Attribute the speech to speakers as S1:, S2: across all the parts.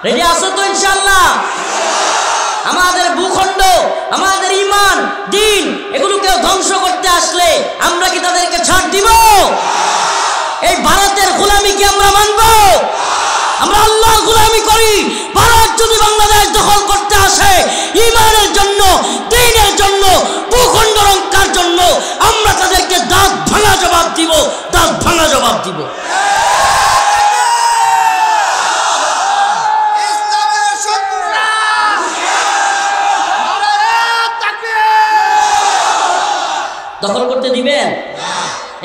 S1: Ready আছো তো ইনশাআল্লাহ? আমাদের ভূখণ্ড, আমাদের ঈমান, দ্বীন এগুলোকে ধ্বংস করতে আসলে আমরা কি তাদেরকে ছাড় দিব? এই ভারতের গোলামি কি আমরা মানব? আমরা আল্লাহর গোলামি করি। ভারত যদি বাংলাদেশ দখল করতে আসে ঈমানের জন্য, দ্বীনের জন্য, ভূখণ্ড রক্ষার জন্য, আমরা তাদেরকে দাঁত ভাঙা জবাব দিব, দাঁত ভাঙা জবাব দিব। দখল করতে দিবেন?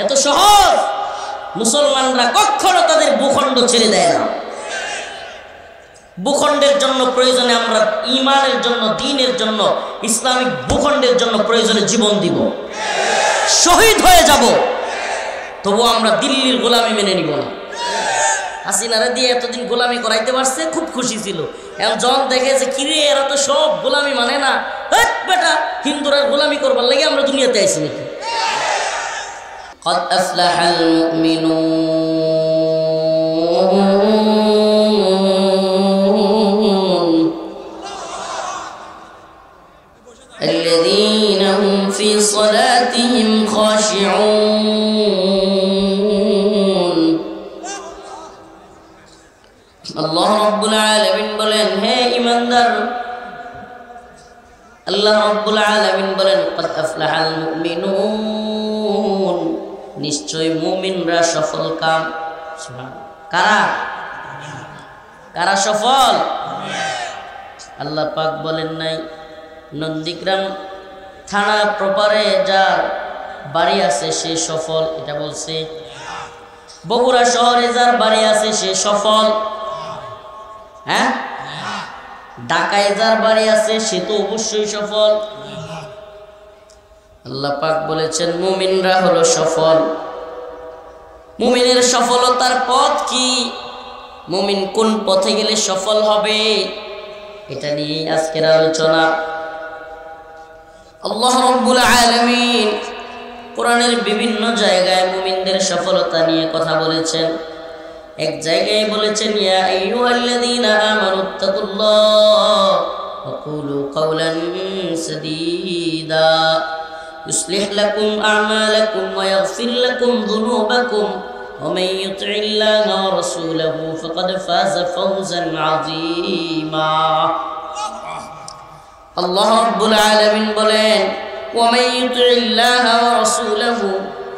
S1: এত সহজ? মুসলমানরা কখনো তাদের ভূখণ্ড ছেড়ে দেয় না। ভূখণ্ডের জন্য প্রয়োজনে আমরা ঈমানের জন্য, দ্বীনের জন্য, ইসলামিক ভূখণ্ডের জন্য প্রয়োজনে জীবন দিব, শহীদ হয়ে যাব, তবু আমরা দিল্লির গোলামি মেনে নিব না। হাসিনারা দিয়ে এতদিন গোলামি করাইতে পারছে, খুব খুশি ছিল। এখন যখন দেখে যে কিরে এরা তো সব গোলামি মানে না, বেটা হিন্দুরা গোলামি করবার লাগে আমরা দুনিয়াতে আইছি নাকি? قد أفلح المؤمنون الذين هم في صلاتهم خاشعون الله رب العالمين বলেন, হে ঈমানদার, আল্লাহ রব্বুল আলামিন বলেন, قد أفلح المؤمنون, নিশ্চয় মুমিনরা সফল কাম। কারা কারা সফল? আল্লাহ পাক বলেন নাই নন্দীগ্রাম থানা প্রপারে যার বাড়ি আছে সে সফল, এটা বলছে। বগুড়া শহরে যার বাড়ি আছে সে সফল, হ্যাঁ? ঢাকায় যার বাড়ি আছে সে তো অবশ্যই সফল। আল্লাহ পাক বলেছেন মুমিনরা হলো সফল। মুমিনের সফলতার পথ কি? মুমিন কোন পথে গেলে সফল হবে, এটা নিয়ে আজকের আলোচনা। আল্লাহ রাব্বুল আলামিন কোরআনের বিভিন্ন জায়গায় মুমিনদের সফলতা নিয়ে কথা বলেছেন। এক জায়গায় বলেছেন, ইয়া আইয়ুহাল্লাযীনা আমানুত্তাকুল্লাহ ওয়া কুলু কাওলান সাদীদা يصلح لكم أعمالكم ويغفر لكم ذنوبكم ومن يطع الله ورسوله فقد فاز فوزا عظيما الله رب العالمين বলেন ومن يطع الله ورسوله,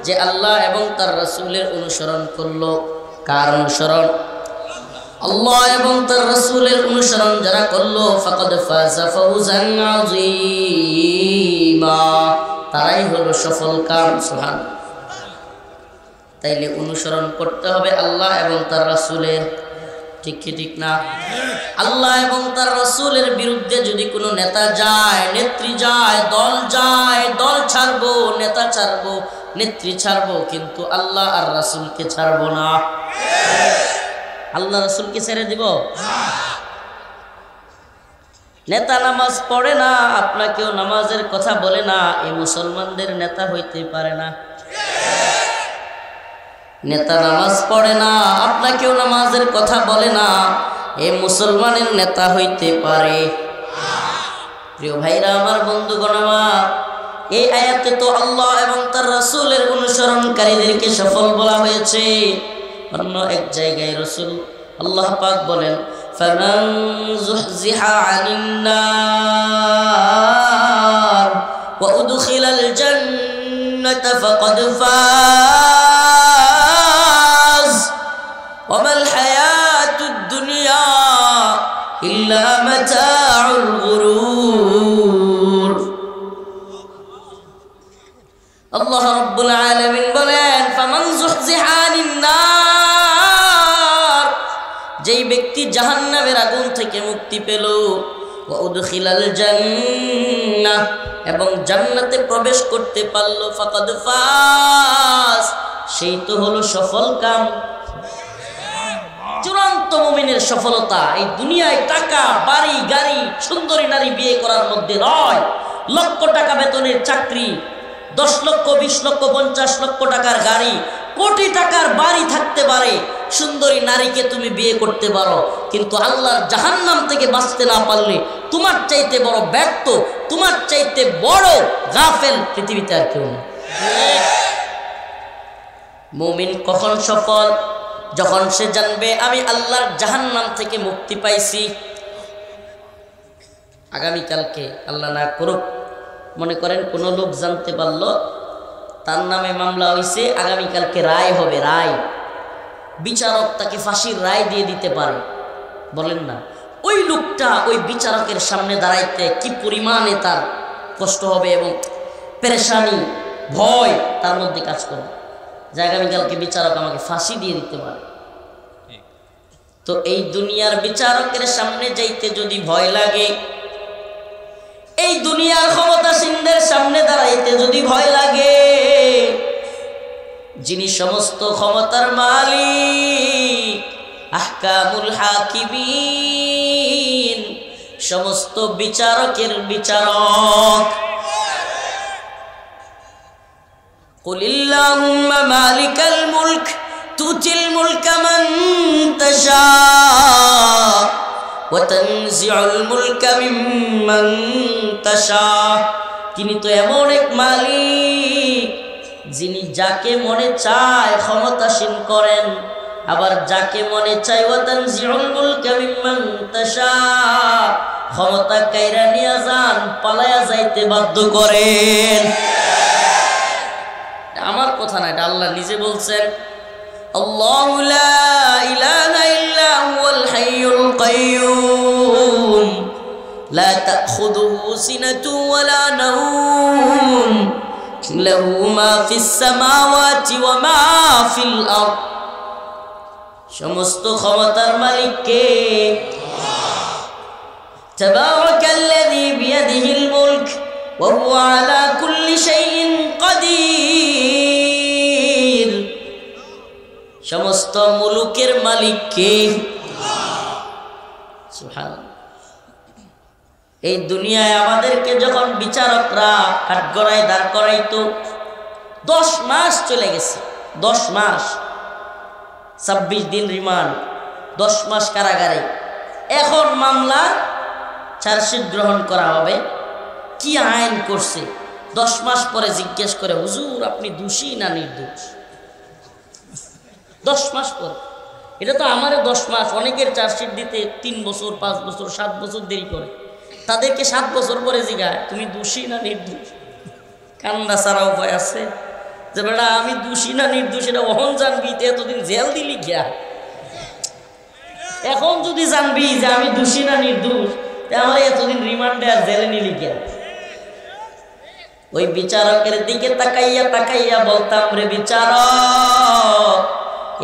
S1: যে আল্লাহ এবং তার রাসূলের অনুসরণ করলো। কার অনুসরণ? আল্লাহ এবং তার রাসূলের অনুসরণ যারা করলো, ফাকাদ ফাযা ফাওজান আযীমা, তারাই হলো সফল কাম। সুবহানাল্লাহ। তাইলে অনুসরণ করতে হবে আল্লাহ এবং তার রাসূলের, ঠিক কি ঠিক না? আল্লাহ এবং তার রাসূলের বিরুদ্ধে যদি কোনো নেতা যায়, নেত্রী যায়, দল ছাড়বো, নেতা ছাড়বো, নেত্রী ছাড়বো, কিন্তু আল্লাহ আর রাসূলকে ছাড়বো না। আল্লাহ রাসূলকে ছেড়ে দিব? নেতা নামাজ পড়ে না, আপনাকেও নামাজের কথা বলে না, এই মুসলমানদের নেতা হইতে পারে না। নেতা নামাজ পড়ে না, আপনাকেও নামাজের কথা বলে না, এই মুসলমানের নেতা হইতে পারে? প্রিয় ভাইরা আমার, বন্ধুগণ আমার, এই আয়াতে তো আল্লাহ এবং তার রাসূলের অনুসরণকারীদেরকে সফল বলা হয়েছে। অন্য এক জায়গায় রাসূল আল্লাহ পাক বলেন, ফামান যুহজিহা আনিন নার ওয়া উদখিলাল জান্নাতা ফাকাদ ফাজ ওয়া মাল হায়াতুদ দুনিয়া ইল্লা মাতাউল গুরুর। আল্লাহ রাব্বুল আলামিন বলেন, ফামান যুহজিহা আনিন নার, যেই ব্যক্তি জাহান্নামের আগুন থেকে মুক্তি পেল, ওয়া উদখিলাল জান্নাহ, এবং জান্নাতে প্রবেশ করতে পারল, ফাকাদ ফাজ, সেই তো হলো সফল কাম। চূড়ান্ত মুমিনের সফলতা এই দুনিয়ায় টাকা, বাড়ি, গাড়ি, সুন্দরী নারী বিয়ে করার মধ্যে নয়। লক্ষ টাকা বেতনের চাকরি, 10 লক্ষ, 20 লক্ষ, 50 লক্ষ টাকার গাড়ি, কোটি টাকার বাড়ি থাকতে পারে, সুন্দরী নারীকে তুমি বিয়ে করতে পারো, কিন্তু আল্লাহর জাহান্নাম থেকে বাঁচতে না পারলে তোমার চাইতে বড় ব্যর্থ, তোমার চাইতে বড় গাফেল পৃথিবীতে আর কেউ নেই। মুমিন কখন সফল? যখন সে জানবে আমি আল্লাহর জাহান্নাম থেকে মুক্তি পাইছি। আগামীকালকে আল্লাহ না করুক, মনে করেন কোনো লোক জানতে পারল তার নামে মামলা হয়েছে, আগামীকালকে রায় হবে, রায়, বিচারক তাকে ফাঁসির রায় দিয়ে দিতে পারে। বলেন না, ওই লোকটা ওই বিচারকের সামনে দাঁড়াইতে কি পরিমাণে তার কষ্ট হবে এবং পেরেশানি, ভয় তার মধ্যে কাজ করবে যে আগামীকালকে বিচারক আমাকে ফাঁসি দিয়ে দিতে পারে। তো এই দুনিয়ার বিচারকের সামনে যাইতে যদি ভয় লাগে, এই দুনিয়ার ক্ষমতাসীনদের সামনে দাঁড়াইতে যদি ভয় লাগে, যিনি সমস্ত ক্ষমতার মালিক, আহকামুল হাকিমিন, সমস্ত বিচারকের বিচারক, কুলিল্লাহুম্মা মালিকাল মুলক তুতিল মুলকা মান তাশা ওয়া তানজিউল মুলকা মিম্মান তাশা। তিনি তো এমন এক মালিক যিনি যাকে মনে চায় ক্ষমতাসীন করেন, আবার যাকে মনে চায় ওয়া তানজিউল মুলকা মিম্মান তাশা, ক্ষমতা কাইরা নিয়া যান, পালায়া যাইতে বাধ্য করেন। আমার কথা না, এটা আল্লাহ নিজে বলছেন, আল্লাহু লা ইলাহা ইল্লা হুয়াল হাইয়ুল কাইয়্যুম লা তাখুযুহু সিনাতু ওয়ালা নাওম লাহু মা ফিস সামাওয়াতি ওয়া মা ফিল আরদ। সমস্ত ক্ষমতার মালিক কে? তাবারাকাল্লাযী বিয়াদিহিল মুলক ওয়া হুয়া আলা কুল্লি শাইইন কাদির। সমস্ত মুলুকের মালিক কে? সুবহানাল্লাহ। এই দুনিয়ায় আমাদেরকে যখন বিচারকরা কাঠগড়ায় দাঁড় করাইতো, 10 মাস চলে গেছে, 10 মাস, 26 দিন রিমান্ড, 10 মাস কারাগারে। এখন মামলা চার্জশিট গ্রহণ করা হবে, কি আইন করছে? 10 মাস পরে জিজ্ঞেস করে, হুজুর আপনি দোষী না নির্দোষ? 10 মাস পর। এটা তো আমারও 10 মাস, অনেকের চার্জশিট দিতে 3 বছর, 5 বছর, 7 বছর দেরি করে। তাদেরকে 7 বছর পরে জিজ্ঞাসা, তুমি দোষী না নির্দোষ? কান্না ছাড়া উপায় আছে? যে বেটা আমি দোষী না নির্দোষ এটা অহন জানবি, এতদিন জেল দিলি গিয়া। এখন যদি জানবি যে আমি দোষী না নির্দোষ, আমার এতদিন রিমান্ডে আর জেলে নিলি গিয়া। ওই বিচারকের দিকে তাকাইয়া তাকাইয়া বলতাম, রে বিচারক,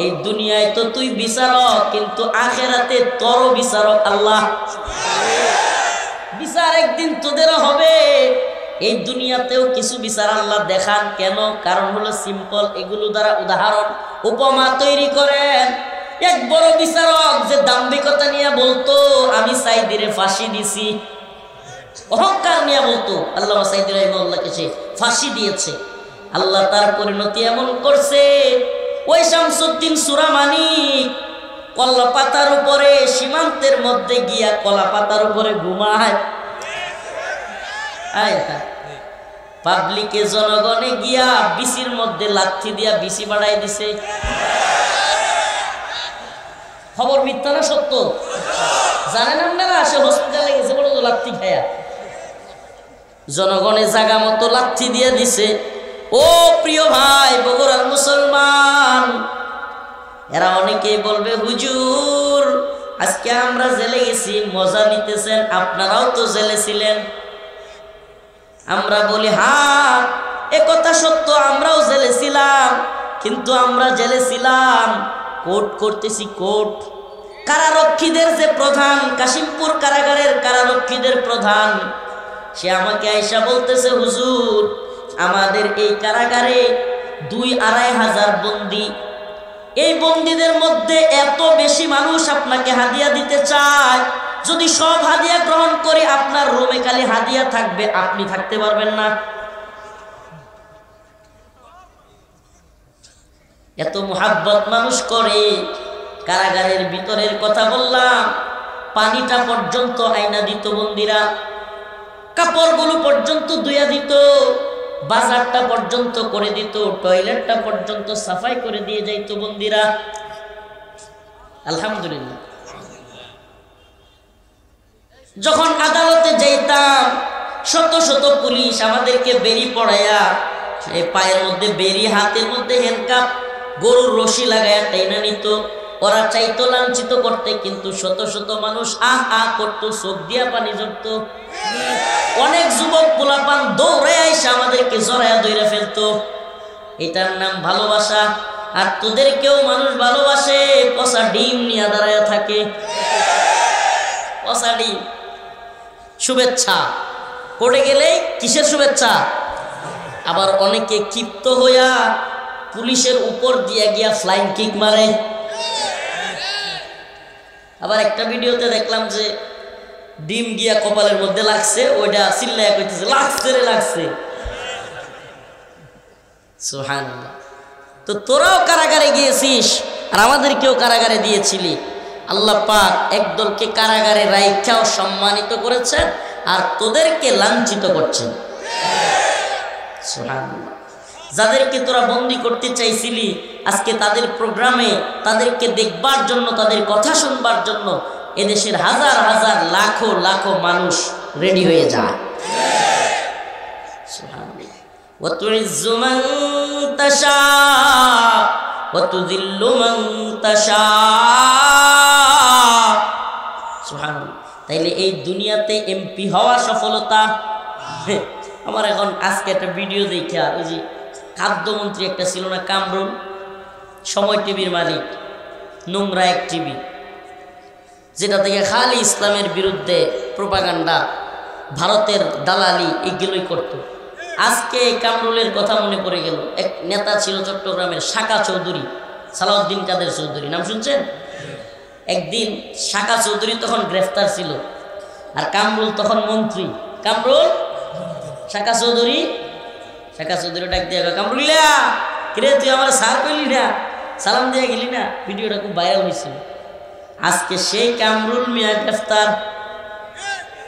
S1: এই দুনিয়ায় তো তুই বিচারক, কিন্তু আখেরাতে তোর বিচারক আল্লাহ। বিচার একদিন তোদেরও হবে। এই দুনিয়াতেও কিছু বিচার আল্লাহ দেখান কেন? কারণ হলো সিম্পল, এগুলো দ্বারা উদাহরণ উপমা তৈরি করেন। এক বড় বিচারক যে দাম্ভিকতা নিয়ে বলতো আমি সাইদিরে ফাঁসি দিছি, অহংকার নিয়ে বলতো, আল্লামা সাইদি রাহিমাহুল্লাহকে সে ফাঁসি দিয়েছে। আল্লাহ তার পরিণতি এমন করছে, ওই শামসুদ্দিন সুরামানিক কলা পাতার উপরে সীমান্তের মধ্যে গিয়া কলা পাতার উপরে ঘুমায়। পাবলিকে জনগণে গিয়া বিসির মধ্যে লাথি দিয়া বিসি বাড়াই দিছে। খবর মিথ্যা না সত্য? জানেন আপনারা, সে হসপিটালে গেছে বড় লাথি খায়া, জনগণে জাগা মতো লাথি দিয়ে দিছে। ও প্রিয় ভাই বগুড়ার মুসলমান, এরা অনেকেই বলবে হুজুর আজকে আমরা জেলে গেছি, মজা নিতেছেন, আপনারাও তো জেলে ছিলেন। আমরা বলি হ্যাঁ এ কথা সত্য, আমরাও জেলে ছিলাম, কিন্তু আমরা জেলে ছিলাম কোর্ট করতেছি, কোর্ট। কারারক্ষীদের যে প্রধান, কাশিমপুর কারাগারের কারারক্ষীদের প্রধান, সে আমাকে আইসা বলতেছে হুজুর আমাদের এই কারাগারে 2-2.5 হাজার বন্দী, এই বন্দীদের মধ্যে এত বেশি মানুষ আপনাকে হাদিয়া দিতে চায়, যদি সব হাদিয়া গ্রহণ করি আপনার রুমে খালি হাদিয়া থাকবে, আপনি থাকতে পারবেন না। এত মুহাব্বত মানুষ করে, কারাগারের ভিতরের কথা বললাম, পানিটা পর্যন্ত আয়না দিত বন্দীরা, কাপড়গুলো পর্যন্ত ধুইয়া দিত, বাজারটা পর্যন্ত করে দিত, টয়লেটটা পর্যন্ত সাফাই করে দিয়ে যাইত বন্দীরা। আলহামদুলিল্লাহ। যখন আদালতে যাইতাম শত শত পুলিশ আমাদেরকে বেরি পড়াইয়া, এই পায়ের মধ্যে বেরি, হাতের মধ্যে হ্যান্ডকাপ, গরুর রশি লাগাইয়া টাইনা নিত। ওরা চাইতো লাঞ্ছিত করতে, কিন্তু শত শত মানুষ আহ আহ করতো, চোখ দিয়া পানি ঝরতো। অনেক যুবক পোলাপান দৌড়ে আইসা আমাদেরকে জড়াইয়া ধইরা ফেলতো। এটার নাম ভালোবাসা। আর তোদেরকেও মানুষ ভালোবাসে, পচা ডিম নিয়ে দাঁড়াইয়া থাকে, পচা ডিম। শুভেচ্ছা করে গেলে কিসের শুভেচ্ছা? আবার অনেকে ক্ষিপ্ত হইয়া পুলিশের উপর দিয়া গিয়া ফ্লাইং কিক মারে। আবার একটা ভিডিওতে দেখলাম যে ডিম গিয়া কপালের মধ্যে লাগছে, ওইটা চিল্লাইয়া কইতেছে লাগছে রে লাগছে। সুবহানাল্লাহ। তো তোরাও কারাগারে গিয়েছিস আর আমাদেরকেও কারাগারে দিয়েছিলি। আল্লাহ পাক একদলকে কারাগারে রাইখাও সম্মানিত করেছেন, আর তোদেরকে লাঞ্ছিত করছেন। সুবহানাল্লাহ। যাদেরকে তোরা বন্দি করতে চাইছিলি, আজকে তাদের প্রোগ্রামে তাদেরকে দেখবার জন্য, তাদের কথা শুনবার জন্য এদেশের হাজার হাজার লাখো লাখো মানুষ রেডি হয়ে যায়। সুবহানাল্লাহ। ওয়া তুইজ্জু মান তাশা ওয়া তুযিল্লু মান তাশা। সুবহানাল্লাহ। তাইলে এই দুনিয়াতে এমপি হওয়া সফলতা। আমার এখন আজকে একটা ভিডিও দেখা, ওই যে খাদ্যমন্ত্রী একটা ছিল না, কামরুল, সময় টিভির মালিক, নোংরা এক টিভি, যেটা থেকে খালি ইসলামের বিরুদ্ধে প্রোপাগান্ডা, ভারতের দালালি এগুলোই করত। আজকে কামরুলের কথা মনে পড়ে গেল। এক নেতা ছিল চট্টগ্রামের, শাকা চৌধুরী, সালাউদ্দিন কাদের চৌধুরী, নাম শুনছেন? একদিন শাকা চৌধুরী তখন গ্রেফতার ছিল, আর কামরুল তখন মন্ত্রী। কামরুল শাকা চৌধুরী ডাক দিয়ে, কামরুলিয়া কিরে তুই আমার সার পেলি না, সালাম দিয়ে গেলি না। ভিডিওটা খুব ভাইরাল হয়েছিল। আজকে সেই কামরুল মিয়া গ্রেফতার,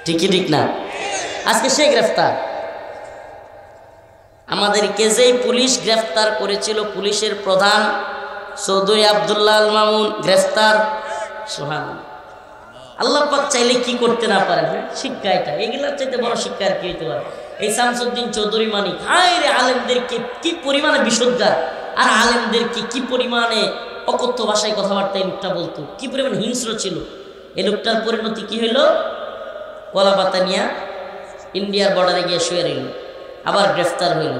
S1: ঠিকই ঠিক না? আজকে সে গ্রেফতার। আমাদেরকে যেই পুলিশ গ্রেফতার করেছিল, পুলিশের প্রধান চৌধুরী আব্দুল্লাহ আল মামুন গ্রেফতার। সুবহানাল্লাহ। আল্লাহ পাক চাইলে কি করতে না পারে? শিক্ষা, এটা এগুলার চাইতে বড় শিক্ষা আর কি হইতে পারে? এই শামসুদ্দিন চৌধুরী মানিক, হায় রে, আলেমদেরকে কি পরিমাণে বিশুদ্ধার, আর আলেমদেরকে কি পরিমাণে অকথ্য ভাষায় কথাবার্তা এই লোকটা বলতো, কি পরিমাণ হিংস্র ছিল। এই লোকটার পরিণতি কি হইল? কলা পাতা নিয়ে ইন্ডিয়ার বর্ডারে গিয়ে শুয়ে রইল, আবার গ্রেফতার হইল।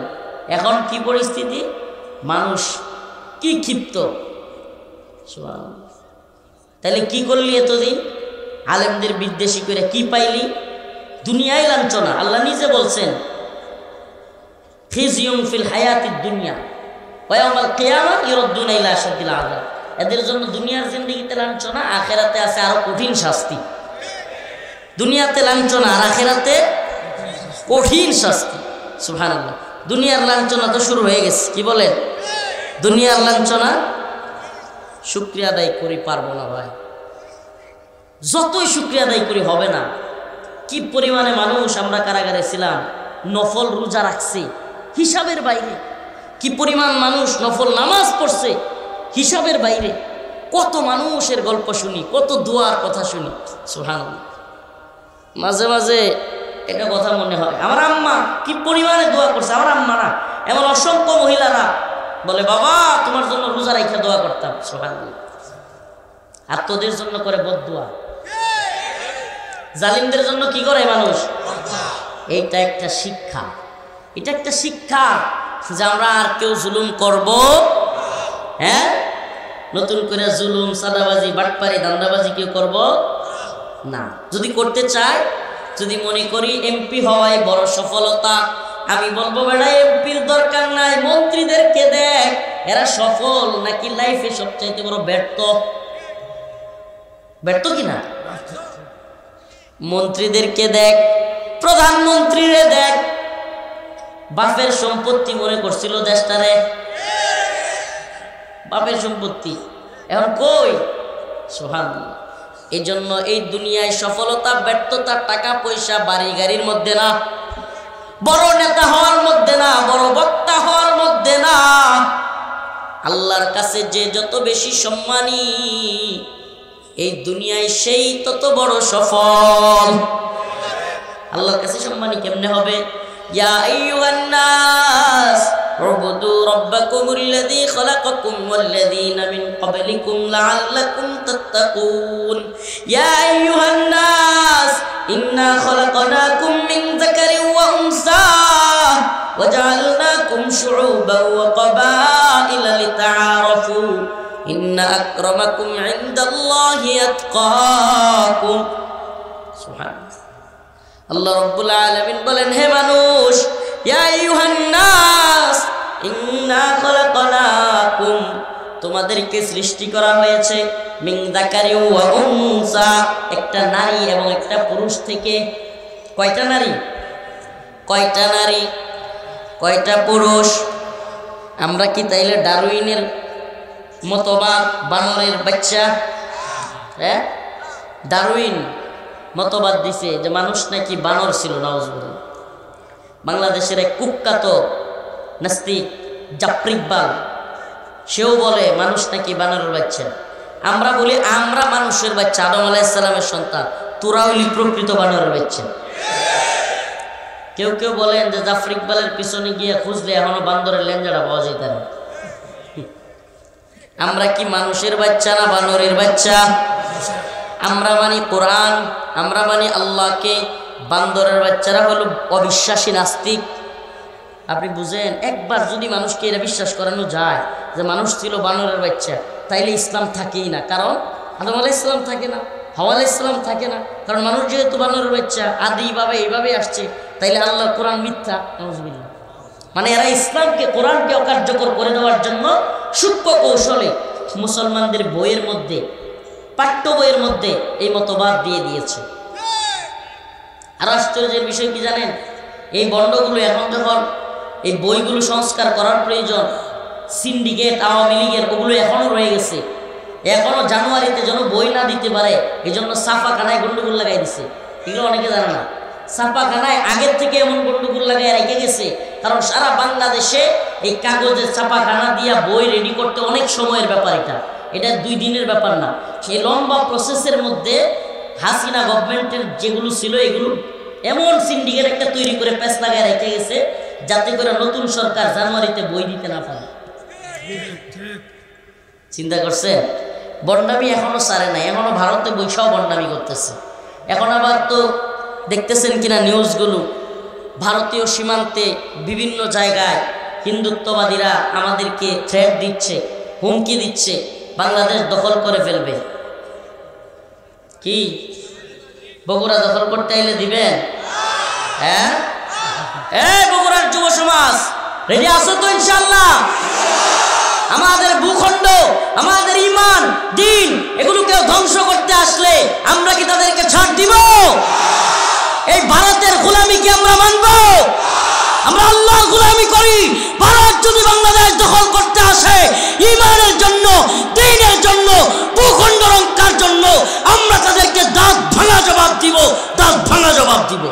S1: এখন কি পরিস্থিতি? মানুষ কি ক্ষিপ্ত। তাহলে কি করলি এতদিন? আলেমদের বিদ্বেষী করে কি পাইলি? দুনিয়ায় লাঞ্ছনা। আল্লাহ নিজে বলছেন, খিজিয়ুম ফিল হায়াতিদ দুনিয়া ওয়া ইয়াউমাল কিয়ামা ইউরাদ্দুনা ইলা আশাদ্দিল আযাব। এদের জন্য দুনিয়ার জিন্দেগিতে লাঞ্ছনা, আখিরাতে আছে আরো কঠিন শাস্তি। দুনিয়াতে লাঞ্ছনা আর আখিরাতে কঠিন শাস্তি। সুবহানাল্লাহ। দুনিয়ার লাঞ্ছনা তো শুরু হয়ে গেছে, কি বলেন? দুনিয়ার লাঞ্ছনা শুকরিয়া আদায় করি পারবো না ভাই, যতই শুকরিয়া আদায় করি হবে না। কি পরিমাণে মানুষ আমরা কারাগারে ছিলাম, নফল রোজা রাখছে হিসাবের বাইরে। কি পরিমাণ মানুষ নফল নামাজ পড়ছে হিসাবের বাইরে। কত মানুষের গল্প শুনি, কত দোয়ার কথা শুনি। সুবহানাল্লাহ। মাঝে মাঝে এটা কথা মনে হয়, আমার আম্মা কি পরিমাণে দোয়া করছে। আমার আম্মা না, এমন অসংখ্য মহিলারা বলে, বাবা তোমার জন্য রোজা রাখা দোয়া করতাম। সুবহানাল্লাহ। আর তোদের জন্য করে বদদোয়া। জালিমদের জন্য কি করে মানুষ? এইটা একটা শিক্ষা, এটা একটা শিক্ষা যে আমরা আর কেউ জুলুম করব, হ্যাঁ, নতুন করে জুলুম, সাদাবাজি, বাটপারি, দান্দাবাজি কেউ করব না। যদি করতে চাই, যদি মনে করি এমপি হওয়াই বড় সফলতা, আমি বলবো বেটা এমপির দরকার নাই, মন্ত্রীদেরকে দেখ এরা সফল নাকি লাইফে সবচাইতে বড় ব্যর্থ। ব্যর্থ কিনা? মন্ত্রীদেরকে দেখ, প্রধানমন্ত্রীরে দেখ, বাপের সম্পত্তি মনে করছিল দেশটারে, বাপের সম্পত্তি। এখন কই সুবহানাল্লাহ। এই জন্য এই দুনিয়ায় সফলতা ব্যর্থতা টাকা পয়সা বাড়ি গাড়ির মধ্যে না, বড় নেতা হওয়ার মধ্যে না, বড় বক্তা হওয়ার মধ্যে না। আল্লাহর কাছে যে যত বেশি সম্মানী এই দুনিয়ায় সেই তত বড় সফল। আল্লাহর কাছে সম্মানী কেমনে হবে? ইয়া আইয়ুহান নাস উবুদু রাব্বাকুমুল্লাযী খালাকাকুম ওয়াল্লাযীনা মিন ক্বাবলিকুম লাআল্লাকুম তাত্তাকুন। ইয়া আইয়ুহান নাস ইন্না খালাকনাকুম মিন যাকারিন ওয়া উনসা ওয়াজআলনাকুম শুউবান ওয়া ক্বাবাইলা লিতাআরাফু ইন্না আকরামাকুম ইনদাল্লাহি আতকাকুম। সুবহানাল্লাহ। আল্লাহ রাব্বুল আলামিন বলেন, হে মানুষ, ইয়া আইয়ুহান নাস ইন্না খালাকনাকুম, তোমাদেরকে সৃষ্টি করা হয়েছে মিন যাকারিন ওয়া উনসা, একটা নারী এবং একটা পুরুষ থেকে। কয়টা নারী? কয়টা নারী? কয়টা পুরুষ? আমরা কি তাইলে ডারউইনের মতবাদ বানরের বাচ্চা? হ্যাঁ, ডারউইন মতবাদ দিছে যে মানুষ নাকি বানর ছিল। নাউজুবিল্লাহ। বাংলাদেশের এক কুখ্যাত নাস্তিক জাফরিকবাল, সেও বলে মানুষ নাকি বানরের বাচ্চা। আমরা বলি আমরা মানুষের বাচ্চা, আদম আলাইহিস সালামের সন্তান, তোরা হইলি প্রকৃত বানরের বাচ্চা। কেউ কেউ বলেন যে জাফরিকবালের পিছনে গিয়ে খুঁজলে এখনো বান্দরের লেঞ্জাটা পাওয়া যেত না। আমরা কি মানুষের বাচ্চা না বানরের বাচ্চা? আমরা মানি কোরআন, আমরা মানি আল্লাহকে। বান্দরের বাচ্চারা হলো অবিশ্বাসী নাস্তিক। আপনি বুঝেন, একবার যদি মানুষকে এটা বিশ্বাস করানো যায় যে মানুষ ছিল বানরের বাচ্চা, তাইলে ইসলাম থাকেই না। কারণ আদম আলাইহিস সালাম থাকে না, হাওয়া আলাইহিস সালাম থাকে না। কারণ মানুষ যেহেতু বানরের বাচ্চা, আদিভাবে এইভাবে আসছে, তাইলে আল্লাহর কোরআন মিথ্যা। নাউজুবিল্লাহ। মানে এরা ইসলামকে, কোরআনকে অকার্যকর করে দেওয়ার জন্য সূক্ষ্ম কৌশলে মুসলমানদের বইয়ের মধ্যে, পাঠ্য বইয়ের মধ্যে এই মতবাদ দিয়ে দিয়েছে। আর আশ্চর্যের বিষয় কি জানেন? এই বন্ডগুলো এখন যখন এই বইগুলো সংস্কার করার প্রয়োজন, সিন্ডিকেট আওয়ামী লীগের ওগুলো এখনো রয়ে গেছে। এখনো জানুয়ারিতে যেন বই না দিতে পারে এই জন্য ছাপাখানায় গন্ডগোল লাগাই দিছে। এগুলো অনেকে জানে না। ছাপাখানায় আগের থেকে এমন গন্ডগোল লাগাই রেখে গেছে, কারণ সারা বাংলাদেশে এই কাগজের ছাপাখানা দিয়া বই রেডি করতে অনেক সময়ের ব্যাপার। এটা 2 দিনের ব্যাপার না। সেই লম্বা প্রসেসের মধ্যে হাসিনা গভর্নমেন্টের যেগুলো ছিল এগুলো এমন সিন্ডিকেট একটা তৈরি করে প্যাচ লাগায় রেখে গেছে, যাতে করে নতুন সরকার জানুয়ারিতে বই দিতে না পারে। চিন্তা করছে? বন্ডামি এখনো সারে নাই, এখনো ভারতে বৈশাও বন্ডামি করতেছে। এখন আবার তো দেখতেছেন কিনা নিউজগুলো, ভারতীয় সীমান্তে বিভিন্ন জায়গায় হিন্দুত্ববাদীরা আমাদেরকে থ্রেট দিচ্ছে, হুমকি দিচ্ছে, বাংলাদেশ দখল করে ফেলবে। কি বগুড়া দখল করতে আইলে দিবেন? হ্যাঁ, এই বগুড়ার যুব সমাজ রেডি আছো তো? ইনশাআল্লাহ। আমাদের ভূখণ্ড, আমাদের ঈমান, দ্বীন এগুলোকে ধ্বংস করতে আসলে আমরা কি তাদেরকে ছাড় দিব? এই ভারতের গোলামি কি আমরা মানব? আমরা আল্লাহর গোলামি করি। ভারত যদি বাংলাদেশ দখল করতে আসে, ঈমানের জন্য, দ্বীনের জন্য, ভূখণ্ড রক্ষার জন্য আমরা তাদেরকে দাঁত ভাঙা জবাব দিব, দাঁত ভাঙা জবাব দিব।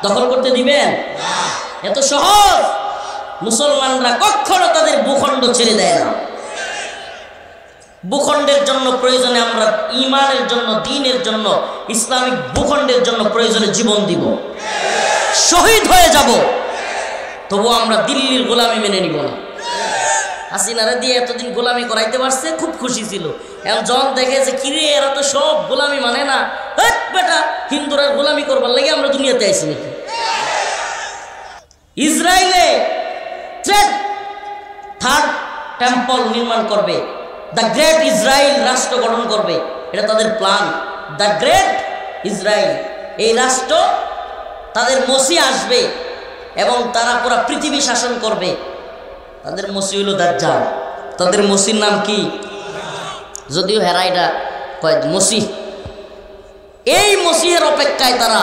S1: দখল করতে দিবেন? এত সহজ? মুসলমানরা কখনো তাদের ভূখণ্ড ছেড়ে দেয় না। ভূখণ্ডের জন্য প্রয়োজনে আমরা ঈমানের জন্য, দ্বীনের জন্য, ইসলামিক ভূখণ্ডের জন্য প্রয়োজনে জীবন দিব, শহীদ হয়ে যাব, তবু আমরা দিল্লির গোলামি মেনে নিব না। হাসিনারা দিয়ে এতদিন গোলামি করাইতে পারছে, খুব খুশি ছিল। এখন যখন দেখে যে কিরে এরা তো সব গোলামি মানে না, বেটা হিন্দুরা গোলামি করবার লাগে আমরা দুনিয়াতে আইছি নাকি? ইসরায়েলে থার্ড টেম্পল নির্মাণ করবে, দ্য গ্রেট ইসরায়েল রাষ্ট্র গঠন করবে, এটা তাদের প্ল্যান। দ্য গ্রেট ইসরায়েল, এই রাষ্ট্র, তাদের মসি আসবে এবং তারা পুরো পৃথিবী শাসন করবে। তাদের মসি হইল দাজ্জাল। তাদের মসির নাম কি? যদিও হেরাইডা কয় মসি। এই মসিহের অপেক্ষায় তারা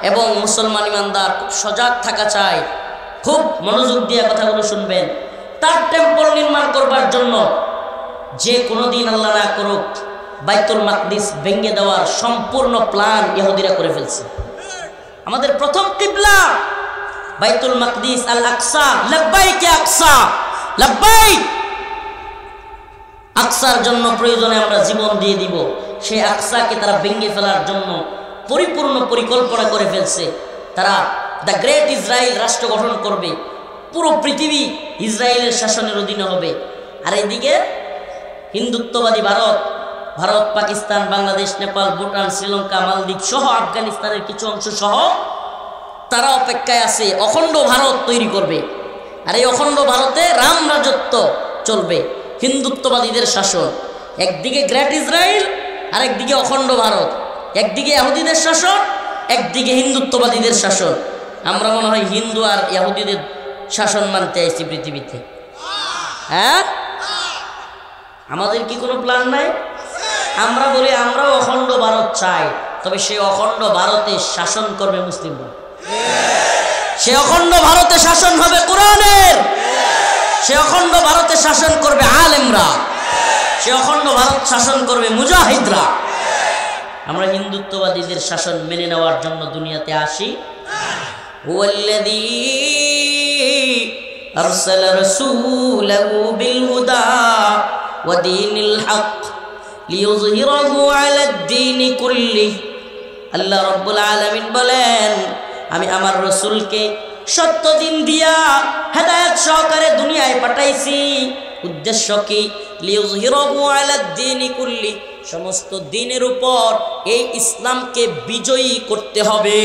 S1: এবং মুসলমান ইমানদার খুব সজাগ থাকা চাই, খুব মনোযোগ দিয়ে কথাগুলো শুনবেন। তার টেম্পল নির্মাণ করবার জন্য যে কোনোদিন আল্লাহ না করুক বাইতুল মাকদিস ভেঙে দেওয়ার সম্পূর্ণ প্ল্যান ইহুদিরা করে ফেলছে। আমাদের প্রথম কিবলা বাইতুল মাকদিস আল আকসা, লাব্বাইক ইয়া আকসা, লাব্বাইক। আকসার জন্য প্রয়োজনে আমরা জীবন দিয়ে দিব। সেই আকসাকে তারা ভেঙে ফেলার জন্য পরিপূর্ণ পরিকল্পনা করে ফেলছে। তারা দ্য গ্রেট ইসরায়েল রাষ্ট্র গঠন করবে, পুরো পৃথিবী ইসরায়েলের শাসনের অধীনে হবে। আর এদিকে হিন্দুত্ববাদী ভারত, পাকিস্তান, বাংলাদেশ, নেপাল, ভুটান, শ্রীলঙ্কা, মালদ্বীপ সহ আফগানিস্তানের কিছু অংশ সহ তারা অপেক্ষায় আছে, অখণ্ড ভারত তৈরি করবে। আর এই অখণ্ড ভারতে রাম রাজত্ব চলবে, হিন্দুত্ববাদীদের শাসন। একদিকে গ্রেট ইসরায়েল আর একদিকে অখণ্ড ভারত, একদিকে ইহুদিদের শাসন, একদিকে হিন্দুত্ববাদীদের শাসন। আমরা মনে হয় হিন্দু আর ইহুদিদের শাসন মানতে আসছি পৃথিবীতে। হ্যাঁ, আমাদের কি কোনো প্ল্যান নাই? আমরা বলি আমরাও অখণ্ড ভারত চাই, তবে সেই অখণ্ড ভারতে শাসন করবে মুসলিমরা। সে অখণ্ড ভারতে শাসন হবে কোরআনের, সে অখণ্ড ভারতে শাসন করবে আলেমরা, সে অখণ্ড ভারত শাসন করবে মুজাহিদরা। আমরা হিন্দুত্ববাদীদের শাসন মেনে নেওয়ার জন্য দুনিয়াতে আসি। হুয়াল্লাযী আরসালা রাসূলাহু বিল হুদা ওয়া দীনিল হক লিইয়ুযহিরাহু আলাদ-দীনি কুল্লিহি। আল্লাহ রাব্বুল আলামিন বলেন, আমি আমার রাসূলকে সত্য দিন দিয়া হেদায়েত সহকারে দুনিয়ায় পাঠাইছি। উদ্দেশ্য কি? লিইয়ুযহিরাহু আলাদ-দীনি কুল্লিহি, সমস্ত দিনের উপর এই ইসলামকে বিজয়ী করতে হবে।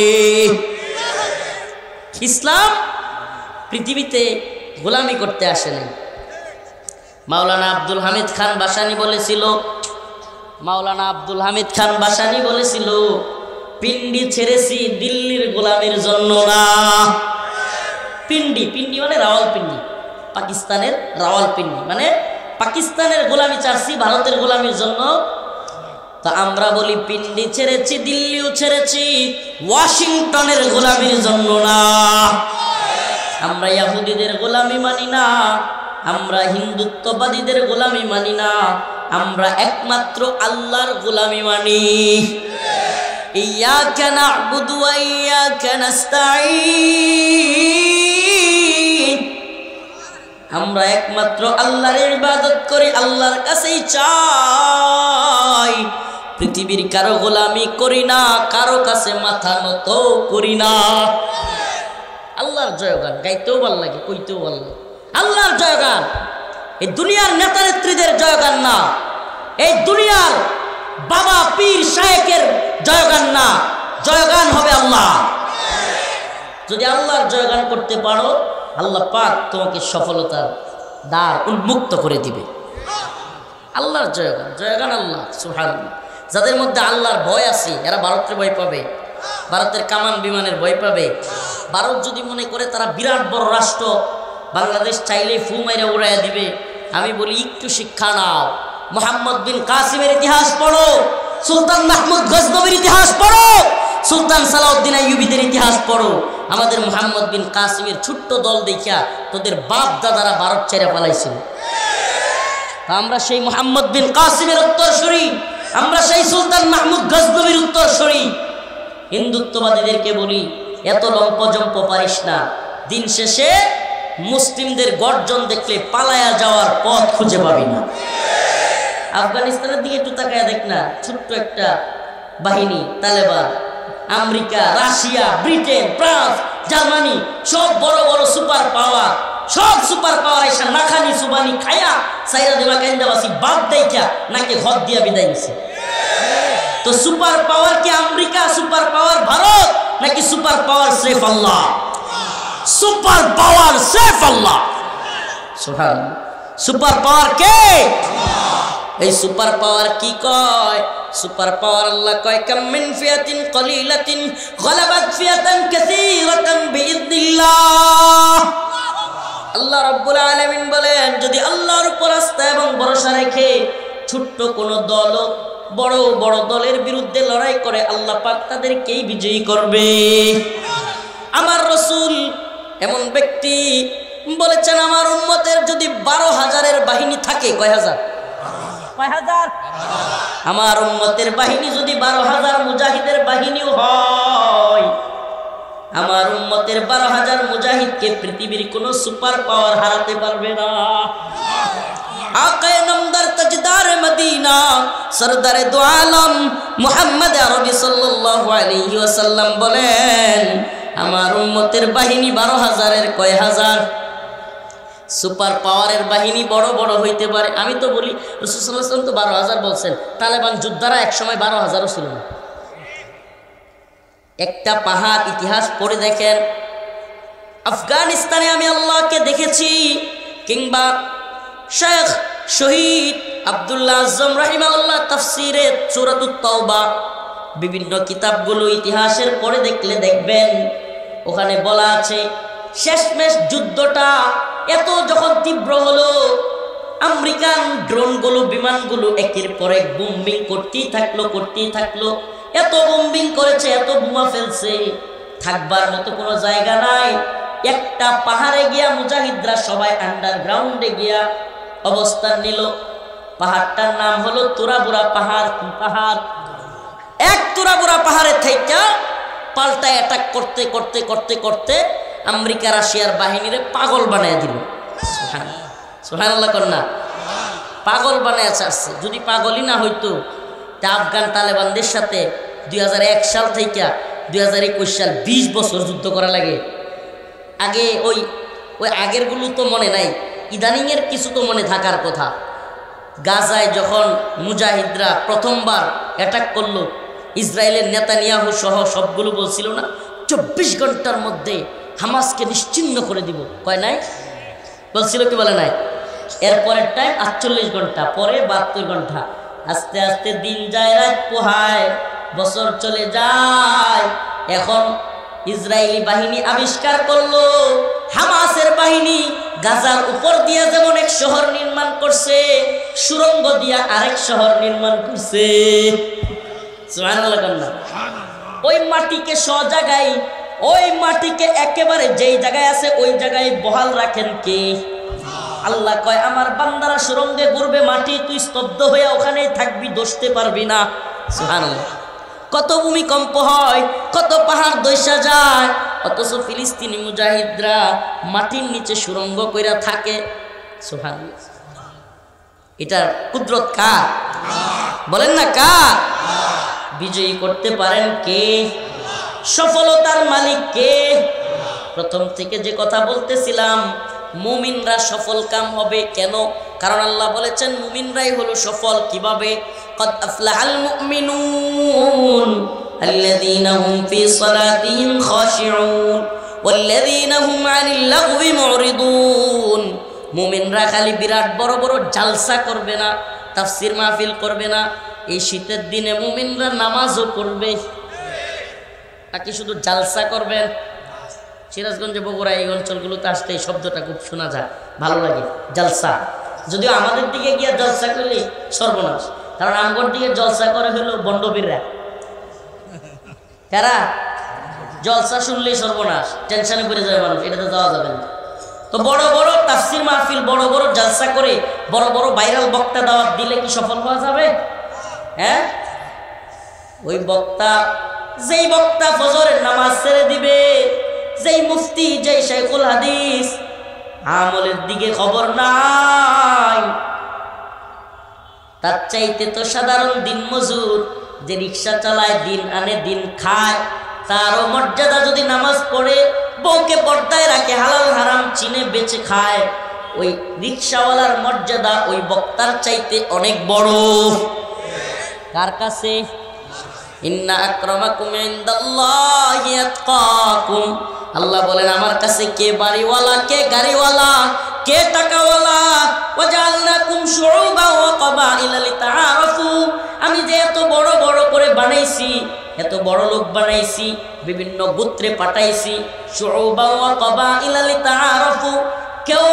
S1: ইসলাম পৃথিবীতে গোলামি করতে আসেনি। মাওলানা আব্দুল হামিদ খান বাসানী বলেছিল, পিন্ডি ছেড়েছি দিল্লির গোলামির জন্য না। পিন্ডি মানে রাওয়ালপিন্ডি, পাকিস্তানের রাওয়ালপিন্ডি মানে পাকিস্তানের গোলামি ছাড়ছি ভারতের গোলামির জন্য। তো আমরা বলি পিন্ডি ছেড়েছি, দিল্লিও ছেড়েছি, ওয়াশিংটনের গোলামির জন্য না। আমরা ইহুদিদের গোলামি মানি না, আমরা হিন্দুত্ববাদীদের গোলামি মানি না, আমরা একমাত্র আল্লাহর গোলামি মানি। ইয়াকা না'বুদু ওয়া ইয়াকা নাস্তাঈন, আমরা একমাত্র আল্লাহর ইবাদত করি, আল্লাহর কাছেই চাই। পৃথিবীর কারো গোলামি করি না, কারো কাছে মাথা নত করি না। আল্লাহর জয়গান গাইতেও ভাল লাগে, কইতেও ভাল লাগে। আল্লাহর জয়গান, এই দুনিয়ার নেতা নেত্রীদের জয়গান না, এই দুনিয়ার বাবা পীর শায়েকের জয়গান না, জয়গান হবে আল্লাহ। যদি আল্লাহর জয়গান করতে পারো, আল্লাহ পাক তোমাকে সফলতার দ্বার উন্মুক্ত করে দিবে। আল্লাহর জয়গান আল্লাহ সুবহানাল্লাহ। যাদের মধ্যে আল্লাহর ভয় আছে এরা ভারতের ভয় পাবে, ভারতের কামান বিমানের ভয় পাবে। ভারত যদি মনে করে তারা বিরাট বড় রাষ্ট্র, বাংলাদেশ চাইলে ফু মেরে উড়াইয়া দিবে। আমি বলি একটু শিক্ষা নাও, মুহাম্মদ বিন কাসিমের ইতিহাস পড়ো, সুলতান মাহমুদ গজনবীর ইতিহাস পড়ো, সুলতান সালাউদ্দিন আইয়ুবীদের ইতিহাস পড়ো। আমাদের মুহাম্মদ বিন কাসিমের ছোট্ট দল দেখিয়া তোদের বাপ দাদারা ভারত ছেড়ে পালাইছিল। আমরা সেই মুহাম্মদ বিন কাসিমের উত্তরসূরি, আমরা সেই সুলতান মাহমুদ গজনবীর উত্তরসূরি। হিন্দুত্ববাদীদেরকে বলি এত লম্পজম্প পারিস না, দিন শেষে মুসলিমদের গর্জন দেখলে পালায়া যাওয়ার পথ খুঁজে পাবি না। আফগানিস্তানের দিকে একটু তাকায় দেখ না, ছোট্ট একটা বাহিনী, Taliban, America, Russia, Britain, France, Germany, সব বড় বড় সুপার পাওয়ার, সব সুপার পাওয়ার এসে নাখানি সুবানি খায়া সাইরা দেবা কান্দাবাসী বাদ দেখা নাকি ঘর দিয়া বিদায় নিছে। তো সুপার পাওয়ার কি আমেরিকা, সুপার পাওয়ার ভারত, নাকি সুপার পাওয়ার সেফ আল্লাহ? সুপার পাওয়ার সেফ আল্লাহ। সুবহানাল্লাহ। সুপার পাওয়ার কে? এই সুপার পাওয়ার কি কয়? সুপার পাওয়ার আল্লাহ কয়, কাম মিন ফিয়াতিন কলিলাতিন গলাবাত ফিয়াতান কাসীরাতান বিইذনিল্লাহ। আল্লাহ রাব্বুল আলামিন বলেন, যদি আল্লাহর উপর আস্থা এবং ভরসা রেখে ছোট্ট কোনো দল বড় বড় দলের বিরুদ্ধে লড়াই করে আল্লাহ পাক তাদেরকেই বিজয়ী করবে। আমার রাসূল এমন ব্যক্তি বলেছেন, আমার উম্মতের যদি 12,000-এর বাহিনী থাকে, কয় হাজার? আমার উম্মতের বাহিনী যদি 12,000 মুজাহিদের বাহিনীও হয়, আমার উম্মতের 12,000 মুজাহিদকে পৃথিবীর কোন সুপার পাওয়ার হারাতে পারবে না। আকায়ে নামদার তাজদার মদিনা সরদারে দু আলম মুহাম্মদ আরবি সাল্লাল্লাহু আলাইহি ওয়াসাল্লাম বলেন, আমার উম্মতের বাহিনী 12,000-এর কয় হাজার? সুপার পাওয়ারের বাহিনী বড় বড় হইতে পারে। আমি তো বলি রাসূল সাল্লাল্লাহু আলাইহি ওয়াসাল্লাম তো 12,000 বলছেন, তালেবান যোদ্ধারা একসময় 12,000-ও ছিল না। একটা পাহাড় ইতিহাস পড়ে দেখেন, আফগানিস্তানে আমি আল্লাহকে দেখেছি, কিংবা শেখ শহীদ আব্দুল্লাহ আজম রাহিমাহুল্লাহ তাফসিরে সূরাতুত তাওবা বিভিন্ন কিতাবগুলো ইতিহাসের পড়ে দেখলে দেখবেন ওখানে বলা আছে শেষমেশ যুদ্ধটা এত যখন তীব্র হলো, আমেরিকান ড্রোনগুলো বিমানগুলো একের পর এক বোম্বিং করতেই থাকলো। এত বোম্বিং করেছে, এত বোমা ফেলছে, থাকবার মতো কোনো জায়গা নাই। একটা পাহাড়ে গিয়া মুজাহিদরা সবাই আন্ডারগ্রাউন্ডে গিয়া অবস্থান নিল। পাহাড়টার নাম হলো তুরাবুরা পাহাড়। পাহাড় এক তুরাবুরা পাহাড়ের থেকে পাল্টায় অ্যাটাক করতে করতে করতে করতে আমেরিকা রাশিয়ার বাহিনীরে পাগল বানায় দিল। সুবহানাল্লাহ কন্যা, পাগল বানায় ছাড়ছে। যদি পাগলই না হইতো তা আফগান তালেবানদের সাথে 2001 সাল থেকে 2021 সাল 20 বছর যুদ্ধ করা লাগে। আগে ওই আগেরগুলো তো মনে নাই, ইদানিংয়ের কিছু তো মনে থাকার কথা। গাজায় যখন মুজাহিদরা প্রথমবার অ্যাটাক করলো, ইসরায়েলের নেতানিয়াহু সহ সবগুলো বলছিল না 24 ঘন্টার মধ্যে হামাসকে নিশ্চিহ্ন করে দিব, কয় নাই? বলছিল কি বলে নাই? এরপরের টাইম 48 ঘন্টা, পরে 72 ঘন্টা। আস্তে আস্তে দিন যায়, রাত পোহায়, বছর চলে যায়। এখন ইসরায়েলি বাহিনী আবিষ্কার করলো হামাসের বাহিনী গাজার উপর দিয়া যেমন এক শহর নির্মাণ করছে, সুড়ঙ্গ দিয়া আরেক শহর নির্মাণ করছে। সুবহানাল্লাহ। ওই মাটিকে জায়গায়, ওই মাটিকে একেবারে যেই জায়গায় আছে ওই জায়গায় বহাল রাখেন কে? আল্লাহ কয়, আমার বান্দারা সুরঙ্গে ঘুরবে, মাটি তুই স্তব্ধ হয়ে ওখানেই থাকবি, দোষতে পারবি না। সুবহানাল্লাহ। কত ভূমিকম্প হয়, কত পাহাড় দইসা যায়, অথচ ফিলিস্তিনি মুজাহিদরা মাটির নিচে সুরঙ্গ কইরা থাকে। সুবহানাল্লাহ। এটার কুদরত কার? বলেন না কার? বিজয়ী করতে পারেন কে? সফলতার মালিক কে? প্রথম থেকে যে কথা বলতেছিলাম, মুমিনরা সফল কাম হবে কেন? কারণ আল্লাহ বলেছেন মুমিনরাই হলো সফল। কিভাবে? قد أفلح المؤمنون الذين هم في صلاتهم خاشعون والذين هم عن اللغو معرضون। মুমিনরা খালি বিরাট বড় বড় জালসা করবে না, তাফসীর মাহফিল করবে না, এই শীতের দিনে মুমিনরা নামাজও পড়বে। নাকি শুধু জালসা করবেন? সিরাজগঞ্জে, বগুড়া এই অঞ্চলগুলোতে আসতে এই শব্দটা খুব শোনা যায়, ভালো লাগে, জালসা। যদিও আমাদের দিকে গিয়ে জলসা করলে সর্বনাশ, কারণ আমগর দিকে জলসা করে হলো বন্ডবীররা। কারা? জলসা শুনলেই সর্বনাশ, টেনশনে পড়ে যাবে মানুষ, এটাতে যাওয়া যাবে না। তো বড় বড় তাফসীর মাহফিল, বড় বড় জলসা করে বড় বড় ভাইরাল বক্তা দাওয়াত দিলে কি সফল হওয়া যাবে? হ্যাঁ, ওই বক্তা, যেই বক্তা ফজরের নামাজ ছেড়ে দিবে, যেই মুফতি, যেই শাইখুল হাদিস, আমলের দিকে খবর নাই, তার চাইতে তো সাধারণ দিন মজুর যে রিক্সা চালায়, দিন আনে দিন খায়, তারও মর্যাদা যদি নামাজ পড়ে, বউকে পর্দায় রাখে, হালাল হারাম চিনে বেঁচে খায়, ওই রিক্সাওয়ালার মর্যাদা ওই বক্তার চাইতে অনেক বড়। কার কাছে? ইন্না আকরামাকুম ইনদাল্লাহি আতকাকুম। আল্লাহ বলেন আমার কাছে কে বাড়িওয়ালা, কে গাড়িওয়ালা, কে টাকাওয়ালা। ওয়াজআলনাকুম শুউবান ওয়া ক্বাবাইলা লিতাআরাফু। আমি যে এত বড় বড় করে বানাইছি, এত বড় লোক বানাইছি, বিভিন্ন গোত্রে পাঠাইছি। শুউবান ওয়া ক্বাবাইলা লিতাআরাফু। কেউ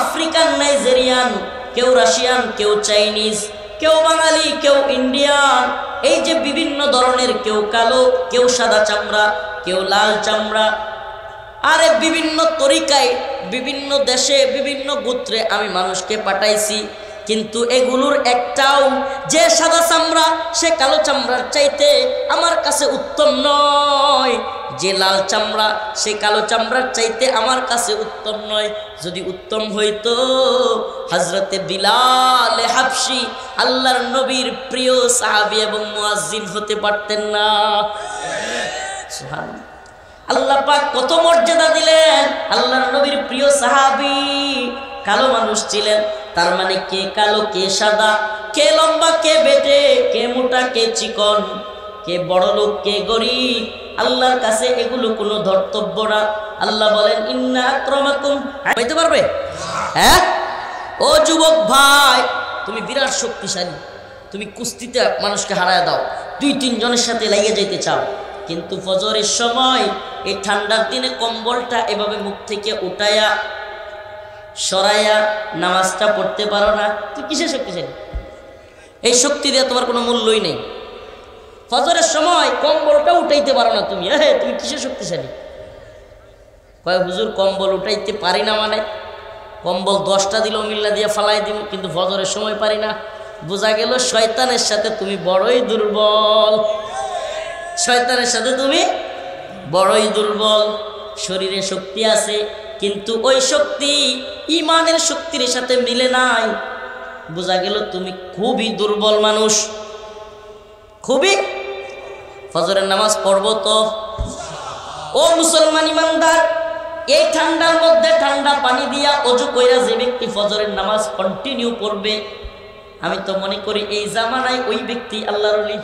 S1: আফ্রিকান, নাইজেরিয়ান, কেউ রাশিয়ান, কেউ চাইনিজ, কেউ বাঙালি, কেউ ইন্ডিয়ান, এই যে বিভিন্ন ধরনের, কেউ কালো, কেউ সাদা চামড়া, কেউ লাল চামড়া, আরে বিভিন্ন তরিকায় বিভিন্ন দেশে বিভিন্ন গোত্রে আমি মানুষকে পাঠাইছি, কিন্তু এগুলোর একটাও যে সাদা চামড়া সে কালো চামড়ার চাইতে আমার কাছে উত্তম নয়, যে লাল চামড়া সে কালো চামড়ার চাইতে আমার কাছে উত্তম নয়। যদি উত্তম হইতো হযরতে বিলাল হাবশী আল্লাহর নবীর প্রিয় সাহাবী এবং মুয়াজ্জিন হতে পারতেন না। সুবহানাল্লাহ। আল্লাহ পাক কত মর্যাদা দিলেন। আল্লাহর নবীর প্রিয় সাহাবী কালো মানুষ ছিলেন, তার মানে কে কালো কে সাদা, কে লম্বা কে বেটে, কে মোটা কে চিকন, কে বড় লোক কে গরিব, আল্লাহর কাছে এগুলো কোনো ধর্তব্য না। আল্লাহ বলেন ইন্না আক্রামাকুম, হইতে পারবে? হ্যাঁ ও যুবক ভাই, তুমি বিরাট শক্তিশালী, তুমি কুস্তিতে মানুষকে হারায় দাও, 2-3 জনের সাথে লাগিয়ে যেতে চাও, কিন্তু ফজরের সময় এই ঠান্ডার দিনে কম্বলটা এভাবে মুখ থেকে উঠাইয়া সরাইয়া নামাজটা পড়তে পারো না, তুই কিসের শক্তিশালী? এই শক্তি দিয়ে তোমার কোনো মূল্যই নেই। ফজরের সময় কম্বলটা উঠাইতে পারো না তুমি, তুমি কিসের শক্তিশালী? কয় হুজুর কম্বল উঠাইতে পারি না, মানে কম্বল 10টা দিলেও মিল্লা দিয়ে ফালাই দিব, কিন্তু ফজরের সময় পারি না। বোঝা গেল শয়তানের সাথে তুমি বড়ই দুর্বল, শয়তানের সাথে তুমি বড়ই দুর্বল। শরীরে শক্তি আছে, কিন্তু ওই শক্তি ঈমানের শক্তির সাথে মিলে নাই। বোঝা গেল তুমি খুবই দুর্বল মানুষ, খুবই। ফজরের নামাজ পড়বো তো। ও মুসলমান ইমানদার, এই ঠান্ডার মধ্যে ঠান্ডা পানি দিয়া অজু কইরা যে ব্যক্তি ফজরের নামাজ কন্টিনিউ পড়বে, আমি তো মনে করি এই জামানায় ওই ব্যক্তি আল্লাহর ওলি,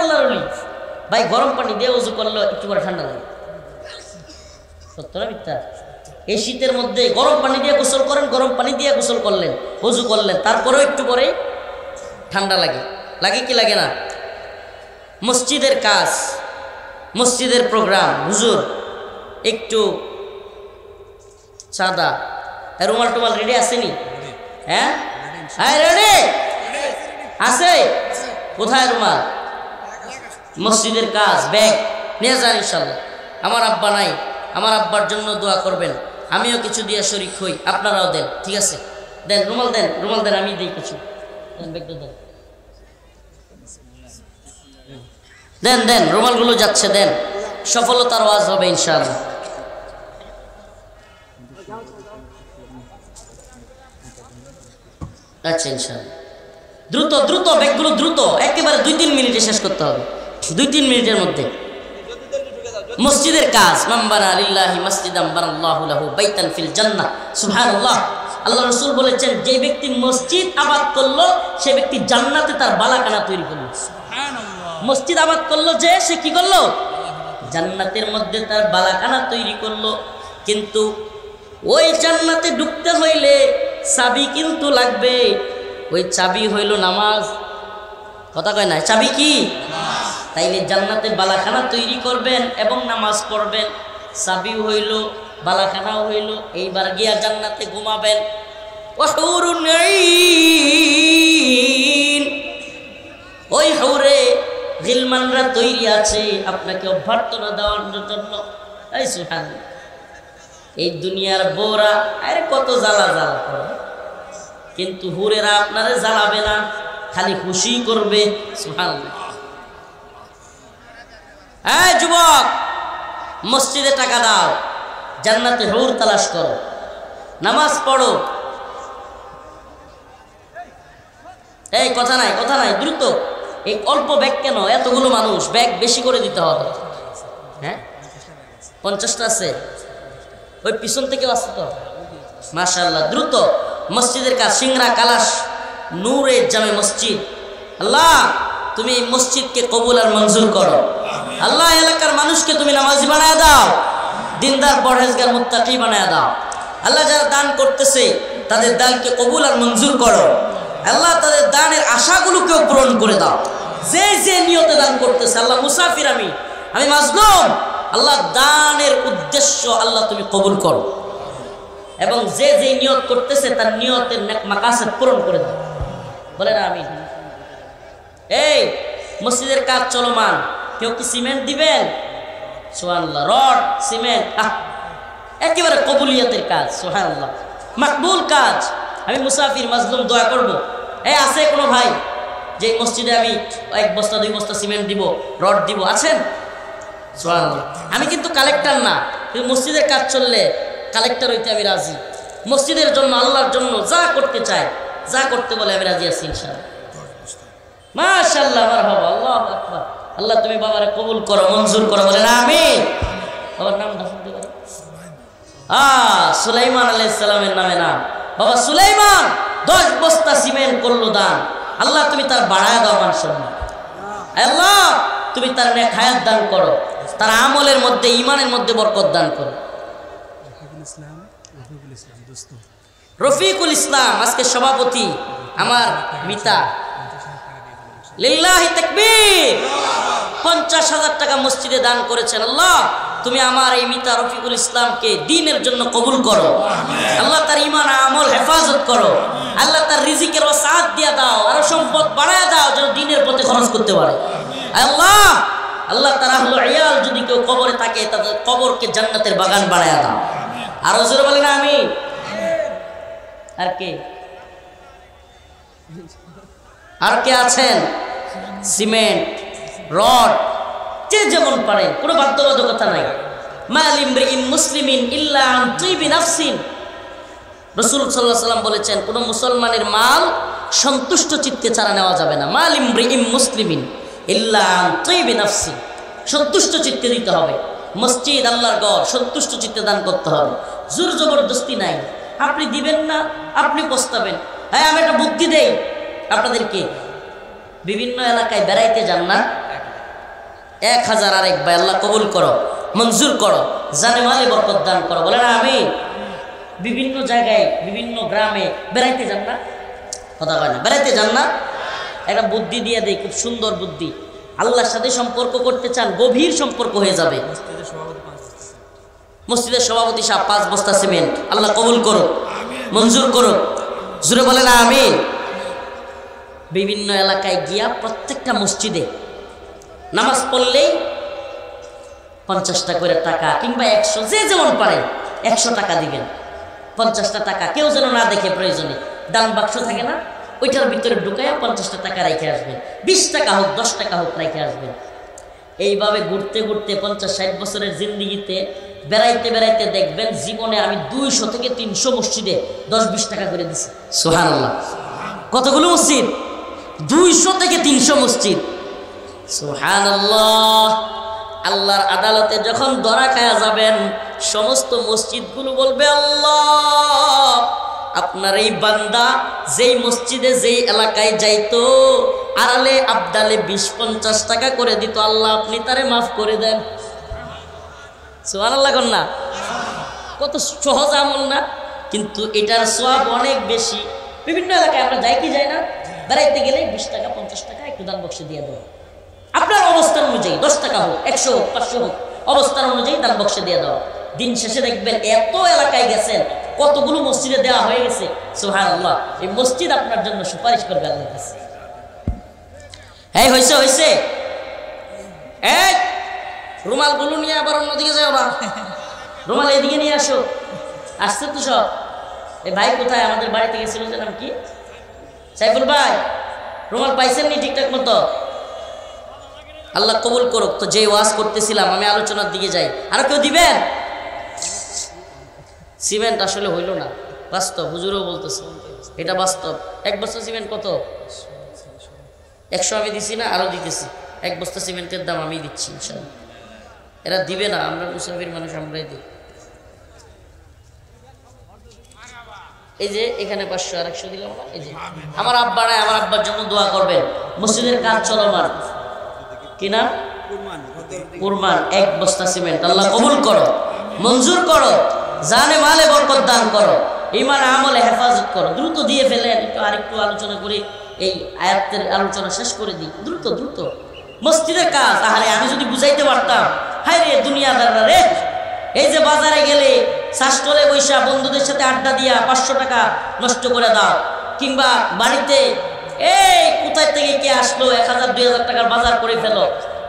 S1: আল্লাহর ওলি। ভাই গরম পানি দিয়ে অজু করলে একটু করে ঠান্ডা লাগে, সত্য না মিথ্যা? এই শীতের মধ্যে গরম পানি দিয়ে গোসল করেন, গরম পানি দিয়ে গোসল করলেন, অজু করলেন, তারপরেও একটু পরে ঠান্ডা লাগে, লাগে কি লাগে না? মসজিদের কাজ, মসজিদের প্রোগ্রাম, হুজুর একটু সাদা রুমাল টুমাল রেডি আসেনি? হ্যাঁ হ্যাঁ রেডি আছে। কোথায় রুমাল? মসজিদের কাজ, ব্যাগ নিয়ে যান ইনশাল্লাহ। আমার আব্বা নাই, আমার আব্বার জন্য দোয়া করবেন, আমিও কিছু দিয়ে শরীক হই, আপনারাও দেন, ঠিক আছে? দেন রুমাল, দেন রুমাল, দেন আমি দিই কিছু, দেন দেন রুমালগুলো যাচ্ছে, দেন, সফলতার ওয়াজ হবে ইনশাআল্লাহ। আচ্ছা ইনশাআল্লাহ, দ্রুত দ্রুত ব্যাগগুলো দ্রুত, একেবারে 2-3 মিনিটে শেষ করতে হবে, 2-3 মিনিটের মধ্যে। মসজিদের কাজ, মান বানা লিল্লাহি মাসজিদান বানাল্লাহু লাহু বাইতান ফিল জান্নাহ। সুবহানাল্লাহ। আল্লাহ রাসূল বলেছেন যে ব্যক্তি মসজিদ আবাদ করলো সে ব্যক্তি জান্নাতে তার বালাখানা তৈরি করলো। সুবহানাল্লাহ। মসজিদ আবাদ করলো যে সে কি করলো? জান্নাতের মধ্যে তার বালাখানা তৈরি করলো। কিন্তু ওই জান্নাতে ঢুকতে হইলে চাবি কিন্তু লাগবে, ওই চাবি হইল নামাজ। কথা কয় না, চাবি কি? তাইলে জান্নাতে বালাখানা তৈরি করবেন এবং নামাজ পড়বেন, চাবিও হইল বালাখানাও হইল, এইবার গিয়া জান্নাতে ঘুমাবেন। ওই হৌরে গিলমানরা তৈরি আছে আপনাকে অভ্যর্থনা দেওয়ার জন্য। এই সুবহানাল্লাহ, এই দুনিয়ার বউরা আরে কত জ্বালা জ্বালা করে, কিন্তু হুরেরা আপনারে জ্বালাবে না, খালি খুশি করবে। সুবহানাল্লাহ। এই যুবক, মসজিদে টাকা দাও, জান্নাতে হুর তালাশ করো, নামাজ পড়ো। এই কথা নাই, কথা নাই, দ্রুত। এই অল্প ব্যাগ কেন, এতগুলো মানুষ, ব্যাগ বেশি করে দিতে হবে। হ্যাঁ 50টা আছে, ওই পিছন থেকেও আসতে তো। মাশাআল্লাহ, দ্রুত। মসজিদের কাজ, সিংরা কালাশ নূরে জামে মসজিদ। আল্লাহ তুমি এই মসজিদকে কবুল আর মঞ্জুর করো। আল্লাহ এলাকার মানুষকে তুমি নামাজি বানায় দাও, দিনদার পরহেজগার মুত্তাকি বানায় দাও। আল্লাহ যারা দান করতেছে তাদের দানকে কবুল আর মঞ্জুর করো। আল্লাহ তাদের দানের আশাগুলোকেও পূরণ করে দাও। যে যে নিয়তে দান করতেছে, আল্লাহ মুসাফির আমি মাজলুম, আল্লাহ দানের উদ্দেশ্য আল্লাহ তুমি কবুল করো, এবং যে যে নিয়ত করতেছে তার নিয়তের নেক মাকাসেদ পূরণ করে দাও। বলেন আমিন। এই মসজিদের কাজ চলমান, কেউ কি সিমেন্ট দিবেন? সুবহানাল্লাহ। রড সিমেন্ট একেবারে কবুলিয়তের কাজ, সুবহানাল্লাহ, মাকবুল কাজ। আমি মুসাফির মাজলুম দোয়া করব। এই আছে কোনো ভাই যে মসজিদে আমি 1 বস্তা 2 বস্তা সিমেন্ট দিব, রড দিব, আছেন? সুবহানাল্লাহ। আমি কিন্তু কালেক্টর না, কিন্তু মসজিদের কাজ চললে কালেক্টর হইতে আমি রাজি। মসজিদের জন্য, আল্লাহর জন্য যা করতে চাই, যা করতে বলে আমি রাজি আছি ইনশাআল্লাহ। মাশাআল্লাহ, মারহাবা, আল্লাহু আকবার। আল্লাহ তুমি বাবারে কবুল করো, মঞ্জুর করো, বলেন আমিন। বাবার নামটা শুনতে পারি? সুলাইমান আলাইহিস সালামের নামে নাম। বাবা সুলাইমান 10 বস্তা সিমেন্ট করলো দান। আল্লাহ তুমি তার বাড়ায় দাও মানসম্মান। আল্লাহ তুমি তার নেক হায়াত দান করো, তার আমলের মধ্যে, ঈমানের মধ্যে বরকত দান করো। রফিকুল ইসলাম আজকে সভাপতি, আমার মিতা, লিল্লাহি তাকবীর। 50,000 টাকা মসজিদে দান করেছেন। আল্লাহ তুমি আমার এই মিতা রফিকুল ইসলামকে দ্বীনের জন্য কবুল করো। আল্লাহ তার ঈমান আমল হেফাজত করো। আল্লাহ তার রিজিকের ওয়াসাত দিয়া দাও, আর সম্পদ বাড়ায় দাও যেন দ্বীনের পথে খরচ করতে পারে। আল্লাহ আল্লাহ তার আহলে ইয়াল যদি কেউ কবরে থাকে, তাদের কবরকে জান্নাতের বাগান বানায় দাও। আর জোরে বলেন আমিন। আর কে আর কে আছেন? সিমেন্ট, রড, যে যেমন পারে, কোনো বাধ্যবাধকতা নাই। মাল ইমরিইন মুসলিমিন ইল্লা আন তিবি নাফসিন। রাসূল সাল্লাল্লাহু আলাইহি ওয়াসাল্লাম বলেছেন, কোনো মুসলমানের মাল সন্তুষ্ট চিত্তে ছাড়া নেওয়া যাবে না। মাল ইমরিইন মুসলিমিন ইল্লা আন তিবি নাফসিন, সন্তুষ্ট চিত্তে দিতে হবে। মসজিদ আল্লাহর ঘর, সন্তুষ্ট চিত্তে দান করতে হবে। জোর জবরদস্তি নাই। আপনি দিবেন না, আপনি পস্তাবেন। হ্যাঁ, আমি একটা বুদ্ধি দেই আপনাদেরকে। বিভিন্ন এলাকায় বেড়াইতে যান না, 1000 আর 1 ভাই, আল্লাহ কবুল করো, মঞ্জুর করো, জানে মালে বরকত দান করো, বলে না আমি। বিভিন্ন জায়গায়, বিভিন্ন গ্রামে বেড়াইতে যান না, কথা কয় না, বেড়াইতে যান না, একটা বুদ্ধি দিয়ে দেই, খুব সুন্দর বুদ্ধি। আল্লাহর সাথে সম্পর্ক করতে চান, গভীর সম্পর্ক হয়ে যাবে। মসজিদের সভাপতি সাহেব 5 বস্তা সিমেন্ট, আল্লাহ কবুল করো, মঞ্জুর করো, জুড়ে বলে না আমি। বিভিন্ন এলাকায় গিয়া প্রত্যেকটা মসজিদে নামাজ পড়লেই 50টা করে টাকা কিংবা 100, যে যেমন পারে 100 টাকা দিবেন। 50টা টাকা কেউ যেন না দেখে, প্রয়োজনে দান বাক্স থাকে না, ওইটার ভিতরে ঢুকাইয়া 50টা টাকা রেখে আসবেন। 20 টাকা হোক, 10 টাকা হোক, রেখে আসবেন। এইভাবে ঘুরতে ঘুরতে 50-60 বছরের জিন্দিগিতে বেড়াইতে বেড়াইতে দেখবেন জীবনে আমি 200 থেকে 300 মসজিদে 10-20 টাকা করে দিছি। সুবহানাল্লাহ। কতগুলো মসজিদ? 200 থেকে 300 মসজিদ। সুবহানাল্লাহ। আল্লাহর আদালতে যখন ধরা খায়া যাবেন, সমস্ত মসজিদগুলো বলবে, আল্লাহ আপনার এই বান্দা যেই মসজিদে, যেই এলাকায় যাইতো, আড়ালে আবদালে 20-50 টাকা করে দিত, আল্লাহ আপনি তারে মাফ করে দেন। সুবহানাল্লাহ কর না? কত সহজ আমল না? কিন্তু এটার সওয়াব অনেক বেশি। বিভিন্ন এলাকায় আমরা যাই কি যাই না, বেড়াইতে গেলে 20 টাকা 50 টাকা একটু দান বক্সে দিয়ে দেওয়া, আপনার অবস্থান অনুযায়ী 10 টাকা হোক, 100 হোক, 500 হোক, অবস্থান অনুযায়ী দান বক্সে দিয়ে দেওয়া। দিন শেষে দেখবেন এত এলাকায় গেছেন, কতগুলো মসজিদে দেওয়া হয়ে গেছে। সুবহানাল্লাহ। এই মসজিদ আপনার জন্য সুপারিশ করবে আল্লাহর কাছে। এই হয়েছে হয়েছে, এই রুমালগুলো নিয়ে আবার অন্যদিকে যাও না, রুমাল এদিকে নিয়ে আসো। আসছে তো সব। এই ভাই কোথায়? আমাদের বাড়িতে গেছিল, যে নাম কি, সাইফুল ভাই, রুমাল পাইছেন নি ঠিকঠাক মতো? আল্লাহ কবুল করুক। তো যে ওয়াজ করতেছিলাম, আমি আলোচনার দিকে যাই। আরো কেউ দিবেন? সিমেন্ট আসলে হইল না, বাস্তব, হুজুরও বলতেছে এটা বাস্তব। 1 বস্তা সিমেন্ট কত? 100 আমি দিছি না, আরো দিতেছি। 1 বস্তা সিমেন্টের দাম আমি দিচ্ছি ইনশাআল্লাহ। এরা দিবে না, আমরা মুসাফির মানুষ, আমরাই দিই। এই যে এখানে 500 আর 100 দিলাম। এই যে আমার আব্বা নাই, আমার আব্বার জন্য দোয়া করবেন। মসজিদের কাজ চলমান, কি না? কুরবান। 1 বস্তা সিমেন্ট আল্লাহ কবুল করো, মঞ্জুর করো, জানে মালে বরকত দান করো, ঈমান আমলে হেফাজত করো। দ্রুত দিয়ে ফেলেন, একটু আরেকটু আলোচনা করে এই আয়াতের আলোচনা শেষ করে দিই। দ্রুত দ্রুত মসজিদের কাজ। আরে আমি যদি বুঝাইতে পারতাম, হায় রে দুনিয়াদাররা রে, এই যে বাজারে গেলে শাসটলে বৈশা বন্ধুদের সাথে আড্ডা দিয়া 500 টাকা নষ্ট করে দাও, কিংবা বাড়িতে এই কোথায় থেকে কে আসলো 1000-2000 টাকার বাজার করে ফেলো,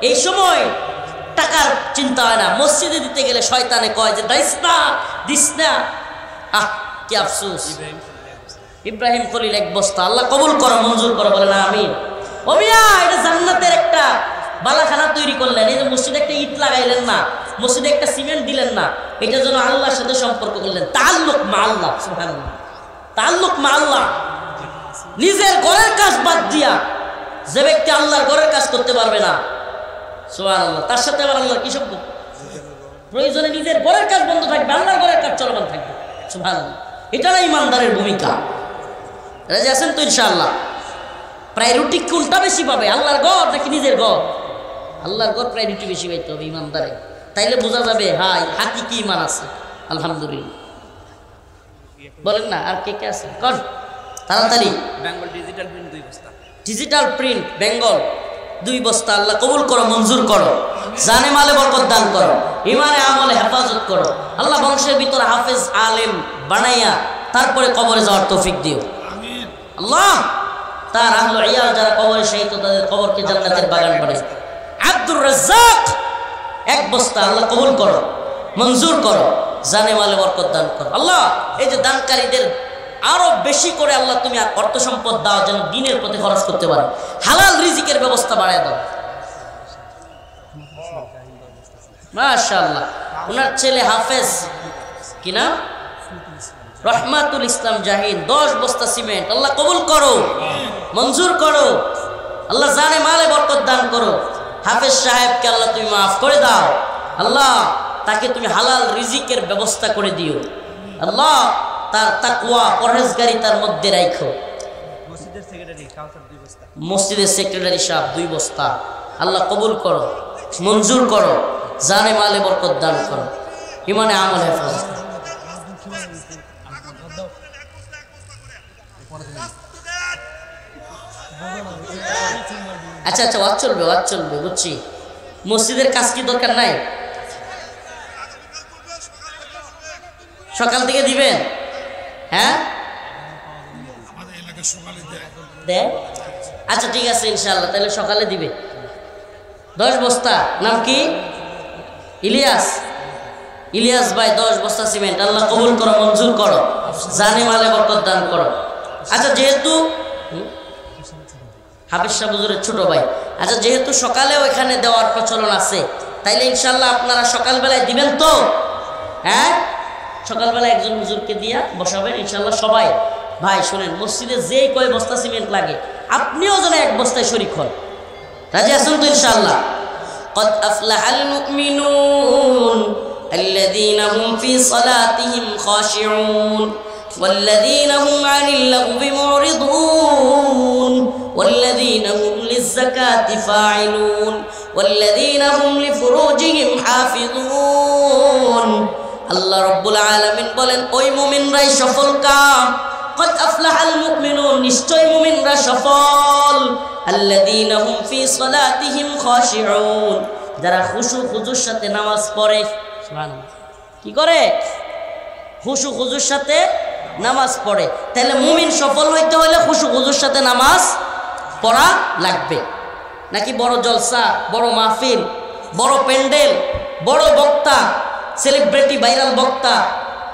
S1: এই সময় টাকার চিন্তা হয় না। মসজিদে দিতে গেলে শয়তানে কয় যে দিস না। কি আফসোস, ইব্রাহিম খলিল 1 বস্তা, আল্লাহ কবুল করো, মঞ্জুর করো, বলে না আমিন। ও মিয়া, এটা জান্নাতের একটা বালাখানা তৈরি করলেন, এই যে মসজিদে একটা ইট লাগাইলেন না, মসজিদে একটা সিমেন্ট দিলেন না, এটার জন্য আল্লাহর সাথে সম্পর্ক করলেন। তাআল্লুক মা আল্লাহ, সুবহানাল্লাহ, তাআল্লুক মা আল্লাহ। নিজের ঘরের কাজ বাদ দিয়া যে ব্যক্তি আল্লাহর ঘরের কাজ করতে পারবে না, সুবহানাল্লাহ, তার সাথে আবার আল্লাহ কি সম্পর্ক? প্রয়োজনে নিজের ঘরের কাজ বন্ধ থাকবে, আল্লাহর ঘরের কাজ চলমান থাকবে, সুবহানাল্লাহ। এটা না ইমানদারের ভূমিকা। রাজি আছেন তো ইনশাআল্লাহ? প্রায়োরিটি কোনটা বেশি পাবে, আল্লাহর ঘর নাকি নিজের ঘর? আল্লাহর ঘর প্রায়োরিটি বেশি পাইতে হবে ইমানদারে, তাইলে বোঝা যাবে হাই হাকিকি ইমান আছে। আলহামদুলিল্লাহ, বলেন না আর কে কে আছে? কর তাড়াতাড়ি।
S2: বেঙ্গল ডিজিটাল প্রিন্ট 2 বস্তা,
S1: ডিজিটাল প্রিন্ট বেঙ্গল 2 বস্তা, আল্লাহ কবুল করো, মঞ্জুর করো, জানে মালে বরকত দান করো, ইমানে আমলে হেফাজত করো। আল্লাহ বংশের ভিতর হাফেজ আলেম বানাইয়া তারপরে কবরে যাওয়ার তৌফিক দিও আল্লাহ। তার আহলে ইয়াল যারা কবরে শহীদ, তাদের কবরকে জান্নাতের বাগান বানাই। আব্দুর রাজ্জাক 1 বস্তা, আল্লাহ কবুল করো, মঞ্জুর করো, জানে মালে বরকত দান করো। আল্লাহ এই যে দানকারীদের আরো বেশি করে আল্লাহ তুমি অর্থ সম্পদ দাও, যেন দিনের পথে খরচ করতে পারে, হালাল রিজিকের ব্যবস্থা বাড়ায় দাও। মাশাআল্লাহ, ওনার ছেলে হাফেজ কি না, রহমাতুল ইসলাম জাহিন 10 বস্তা সিমেন্ট, আল্লাহ কবুল করো, মঞ্জুর করো, আল্লাহ জানে মালে বরকত দান করো। হাফেজ সাহেবকে আল্লাহ তুমি মাফ করে দাও, আল্লাহ তাকে তুমি হালাল রিজিকের ব্যবস্থা করে দিও, আল্লাহ তার তাকওয়া পরহেজগারি তার মধ্যে রাখো।
S2: মসজিদের সেক্রেটারি কাউসার 2 বস্তা,
S1: মসজিদের সেক্রেটারি সাহেব 2 বস্তা, আল্লাহ কবুল করো, মঞ্জুর করো, জানে মালে বরকত দান করো, ইমানে আমলে হেফাজত। আচ্ছা আচ্ছা, ওয়াজ চলবে বুঝছি। মসজিদের কাজ কি দরকার নাই? সকাল থেকে দিবেন? হ্যাঁ দেয়, আচ্ছা ঠিক আছে ইনশাআল্লাহ, তাহলে সকালে দিবে 10 বস্তা। নাম কি? ইলিয়াস ভাই 10 বস্তা সিমেন্ট, আল্লাহ কবুল করো, মঞ্জুর করো, জানে মালে বরকত দান করো। আচ্ছা যেহেতু হাফেজ শাহ হুজুরের ছোট ভাই, আচ্ছা যেহেতু সকালেও এখানে দেওয়ার প্রচলন আছে, তাইলে ইনশাআল্লাহ আপনারা সকালবেলায় দিবেন তো? হ্যাঁ, সকালবেলা একজন হুজুরকে দিয়া বসাবেন ইনশাআল্লাহ। সবাই ভাই শুনেন, মসজিদে যেই কয় বস্তা সিমেন্ট লাগে আপনিও যেন 1 বস্তায় শরীক হন। রাজি আছেন তো ইনশাআল্লাহ? قد أفلح المؤمنون الذين هم في صلاتهم خاشعون والذين هم عن اللغو معرضون والذين هم للزكاة فاعلون والذين هم لفروجهم حافظون। আল্লাহ রব্বুল আলামিন বলেন ওই মুমিনরাই সফল কাম। قد أفلح المؤمنون, নিশ্চয় মুমিনরা সফল। الذين هم في صلاتهم خاشعون, যারা খুশু খুজুর সাথে নামাজ পড়ে। সুবহানাল্লাহ, কি করে? খুশু খুজুর সাথে নামাজ পড়ে। তাহলে মুমিন সফল হইতে হলে খুশু খুজুর সাথে নামাজ পড়া লাগবে, নাকি বড় জলসা, বড় মাহফিল, বড় প্যান্ডেল, বড় বক্তা, সেলিব্রিটি ভাইরাল বক্তা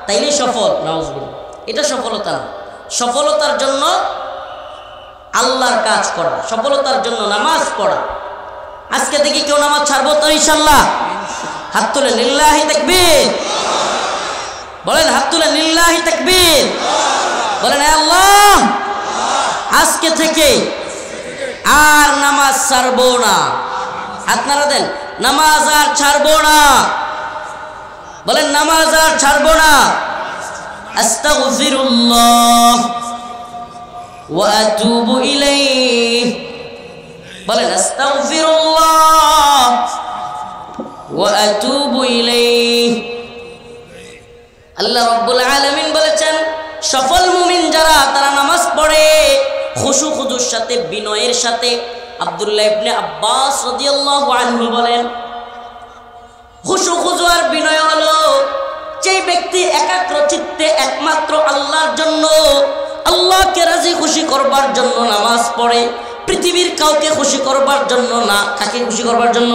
S1: তাইলেই সফল? নাউজুবিল্লাহ, এটা সফলতা না। সফলতার জন্য আল্লাহর কাজ করা, সফলতার জন্য নামাজ পড়া। আজকে দেখি কেউ নামাজ ছাড়বো তো ইনশাআল্লাহ? হাত তুলে লিল্লাহি তাকবীর বলেন, হাত তুলে লিল্লাহি তাকবীর বলেন। আল্লাহ আজকে থেকে আর নামাজ ছাড়বো না। আপনারা দেন, নামাজ আর ছাড়বো না। বলেন, নামাজ আর ছাড়বো না। আস্তাগফিরুল্লাহ ওয়া আতুবু ইলাইহি, বলেন আস্তাগফিরুল্লাহ ওয়া আতুবু ইলাইহি। আল্লাহ রাব্বুল আলামিন বলেছেন সফল মুমিন যারা, তারা নামাজ পড়ে খুশু খুজুর সাথে, বিনয়ের সাথে। আব্দুল্লাহ ইবনে আব্বাস রাদিয়াল্লাহু আনহু বলেন খুশু খুজু আর বিনয় হলো যেই ব্যক্তি একাগ্র চিত্তে একমাত্র আল্লাহর জন্য আল্লাহকে রাজি খুশি করবার জন্য নামাজ পড়ে, পৃথিবীর কাউকে খুশি করবার জন্য না। কাকে খুশি করবার জন্য?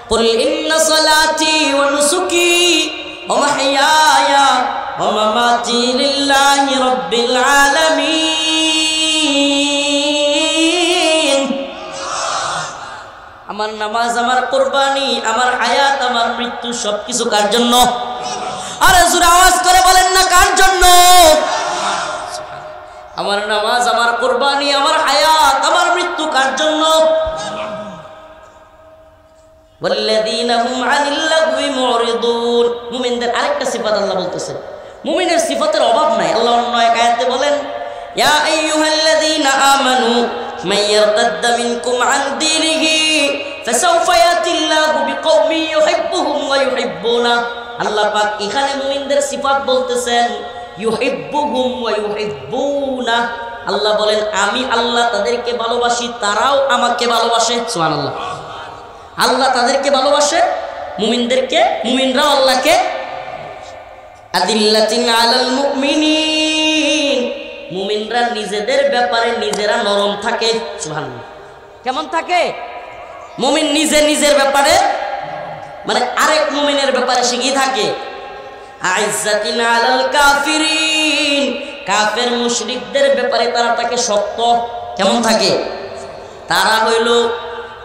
S1: কুল ইন্না সালাতি ওয়া নুসুকি ওয়া মাহইয়ায়া ওয়া মামাতি লিল্লাহি রাব্বিল আলামিন। আমার নামাজ, আমার কুরবানি, আমার হায়াত, আমার মৃত্যু সবকিছু কার জন্য? আরে জোরে আওয়াজ করে বলেন না, কার জন্য? আমার নামাজ, আমার কুরবানি, আমার হায়াত, আমার মৃত্যু কার জন্য? ওয়াল্লাযীনা হুম আনিল লাগবি মুরিদুন। মুমিনদের আরেকটা সিফাত আল্লাহ বলতেছেন। মুমিনের সিফাতের অভাব নাই। আল্লাহ অন্য এক আয়াতে বলেন, ইয়া আইয়ুহাল্লাযীনা আমানু মান ইয়ারতাদ্দা মিনকুম আন দীনিহি ফাসাউফা ইয়াতিল্লাহু বিকওমিন ইউহিব্বুহুম ওয়া ইউহিব্বুনা। আল্লাহ পাক এখানে মুমিনদের সিফাত বলতেছেন, ইউহিব্বুহুম ওয়া ইউহিব্বুনা। আল্লাহ বলেন আমি আল্লাহ তাদেরকে ভালোবাসি, তারাও আমাকে ভালোবাসে। সুবহানাল্লাহ। আল্লাহ তাদেরকে ভালোবাসে, মুমিনদেরকে, মুমিনরাও আল্লাহকে। আদিল্লাতিন আলাল মুমিনিন। মুমিনরা নিজেদের ব্যাপারে নিজেরা নরম থাকে। সুবহানাল্লাহ। কেমন থাকে? মুমিন নিজে নিজের ব্যাপারে, মানে আরেক মুমিনের ব্যাপারে সে কি থাকে? আইজ্জাতিন আলাল কাফিরিন। কাফের মুশরিকদের ব্যাপারে তারা থাকে শক্ত। কেমন থাকে? তারা হইল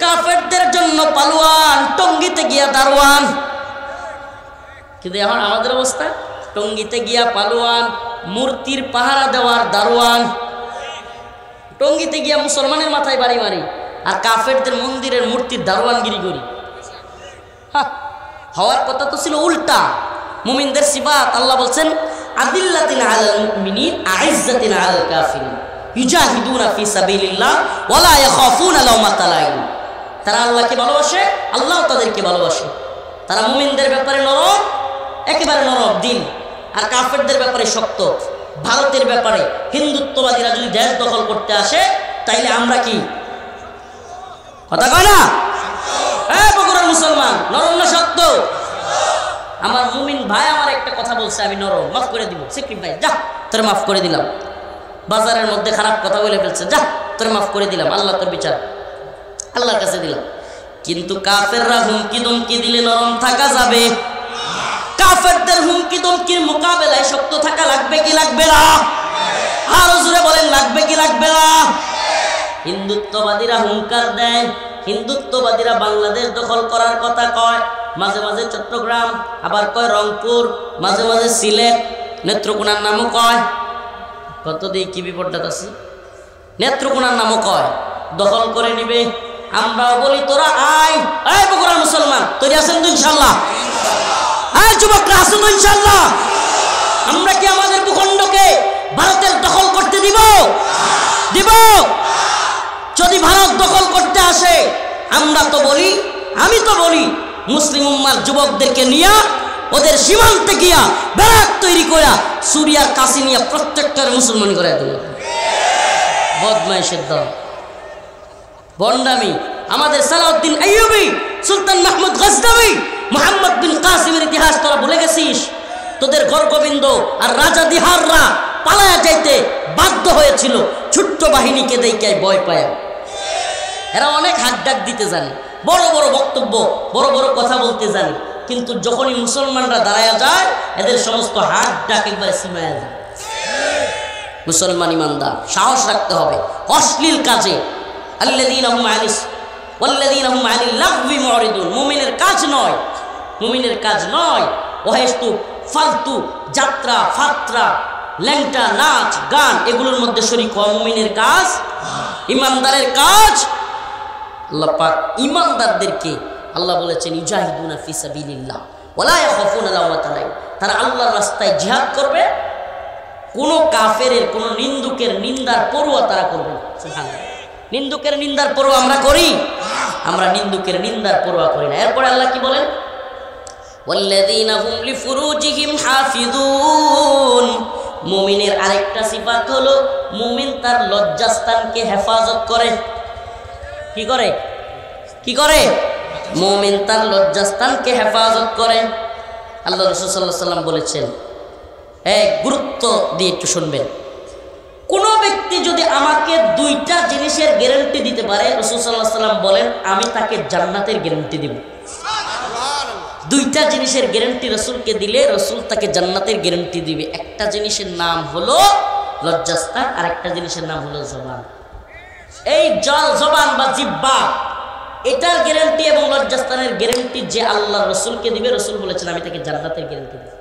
S1: কাফেরদের জন্য পালোয়ান, টঙ্গিতে গিয়া দারোয়ান। কিন্তু এখন আমাদের অবস্থা, টঙ্গিতে গিয়া পালোয়ান, মূর্তির পাহারা দেওয়ার দারোয়ান। টঙ্গিতে গিয়া মুসলমানের মাথায় বাড়ি মারি, আর কাফেরদের মন্দিরের মূর্তির দারোয়ানগিরি করি। হওয়ার কথা তো ছিল উল্টা। মুমিনদের সিফাত আল্লাহ বলছেন, আদিল্লাতিন আলাল মুমিনিন আইজ্জাতিন আলাল কাফিরিন ইউজাহিদুনা ফি সাবিলিল্লাহ ওয়া লা ইয়াখাফুনা লাওমাতা লাইম। তারা আল্লাহকে ভালোবাসে, আল্লাহও তাদেরকে ভালোবাসে। তারা মুমিনদের ব্যাপারে নরম, একেবারে নরম দিন, আর কাফেরদের ব্যাপারে শক্ত। ভারতের ব্যাপারে হিন্দুত্ববাদীরা যদি দেশ দখল করতে আসে, তাইলে আমরা কি কথা কয় না? বগুড়ার মুসলমান নরম না শক্ত? আমার মুমিন ভাই আমার একটা কথা বলছে, আমি নরম, মাফ করে দিব। সিকিম ভাই যা, তোর মাফ করে দিলাম। বাজারের মধ্যে খারাপ কথা বলে ফেলছে, যা তোর মাফ করে দিলাম, আল্লাহ তোর বিচার, আল্লাহর কাছে দিলাম। কিন্তু কাফেররা হুমকি দমকি দিলে নরম থাকা যাবে? কাফেরদের হুমকি দমকির মোকাবেলায় শক্ত থাকা লাগবে কি লাগবে না? আরো জোরে বলেন, লাগবে কি লাগবে না? হিন্দুত্ববাদীরা হুঙ্কার দেয়, হিন্দুত্ববাদীরা বাংলাদেশ দখল করার কথা কয়, মাঝে মাঝে চট্টগ্রাম, আবার কয় রংপুর, মাঝে মাঝে সিলেট, নেত্রকোনার নামও কয়। কত দিয়ে কি বিপদটা আছে? নেত্রকোনার নামও কয়, দখল করে নিবে। আমরাও বলি তোরা আয়। এই বগুড়ার মুসলমান তৈরি আছেন তো ইনশাল্লাহ? এই যুবকরা আছো তো ইনশাল্লাহ? আমরা কি আমাদের ভূখণ্ডকে ভারতের দখল করতে দিব? দিব? যদি ভারত দখল করতে আসে, আমরা তো বলি, আমি তো বলি, মুসলিম উম্মার যুবকদেরকে নিয়ে ওদের সীমান্তে গিয়া ব্যারাক তৈরি করা, সুরিয়ার কাছে নিয়ে প্রত্যেকটার মুসলমান করে দিল। বদমাইশের দল, বন্ডামি। আমাদের সালাউদ্দিন আইয়ুবী, সুলতান মাহমুদ গজনবী, মুহাম্মদ বিন কাসিমের ইতিহাস তোরা ভুলে গেছিস? তোদের গর্গবিন্দ আর রাজা দিহাররা পালায়া যাইতে বাধ্য হয়েছিল ছোট্ট বাহিনীকে দেখে ভয় পায়। এরা অনেক হাত ডাক দিতে জানে, বড় বড় বক্তব্য, বড় বড় কথা বলতে জানে, কিন্তু যখনই মুসলমানরা দাঁড়ায়া যায়, এদের সমস্ত হাত ডাক একবারে সীমায় যায়। মুসলমান ইমানদার সাহস রাখতে হবে অশ্লীল কাজে। আল্লাযীনা হুম আনিস ওয়াল্লাযীনা হুম আনিল লাগবি মুরিদুন। মুমিনের কাজ নয়, মুমিনের কাজ নয় ওহেস্তু ফালতু যাত্রা ফাত্রা, ল্যাংটা, নাচ, গান, এগুলোর মধ্যে শরীক হওয়া মুমিনের কাজ। ইমানদারের কাজ। আল্লাহ পাক ইমানদারদেরকে আল্লাহ বলেছেন ইউজাহিদুনা ফি সাবিলিল্লাহ ওয়া লা ইয়াখাফুনা লাওমাতা লাইম। তারা আল্লাহর রাস্তায় জিহাদ করবে, কোনো কাফেরের, কোনো নিন্দুকের নিন্দার পরোয়া তারা করবে না। সুবহানাল্লাহ। নিন্দুকের নিন্দার পরোয়া আমরা করি? আমরা নিন্দুকের নিন্দার পরোয়া করি না। এরপরে আল্লাহ কি বলেন? ওয়াল্লাযীনা হুম লিফুরুজিহিম হাফিজুন। মুমিনের আরেকটা সিফাত হলো মুমিন তার লজ্জাস্থানকে হেফাজত করে। কি করে? কি করে? মুমিন তার লজ্জাস্থানকে হেফাজত করে। আল্লাহ রাসূল সাল্লাল্লাহু আলাইহি ওয়াসাল্লাম বলেছেন, গুরুত্ব দিয়ে একটু শুনবেন। কোন ব্যক্তি যদি আমাকে দুইটা জিনিসের গ্যারান্টি দিতে পারে, রাসূল সাল্লাল্লাহু আলাইহি ওয়াসাল্লাম বলেন আমি তাকে জান্নাতের গ্যারান্টি দেব। দুইটা জিনিসের গ্যারান্টি রাসূলকে দিলে রাসূল তাকে জান্নাতের গ্যারান্টি দিবে। একটা জিনিসের নাম হলো লজ্জাস্থান, আর একটা জিনিসের নাম হলো জবান। এই জবান বা জিহ্বা, এটার গ্যারান্টি এবং লজ্জাস্থানের গ্যারান্টি যে আল্লাহ রাসূলকে দিবে, রাসূল বলেছেন আমি তাকে জান্নাতের গ্যারান্টি দেব।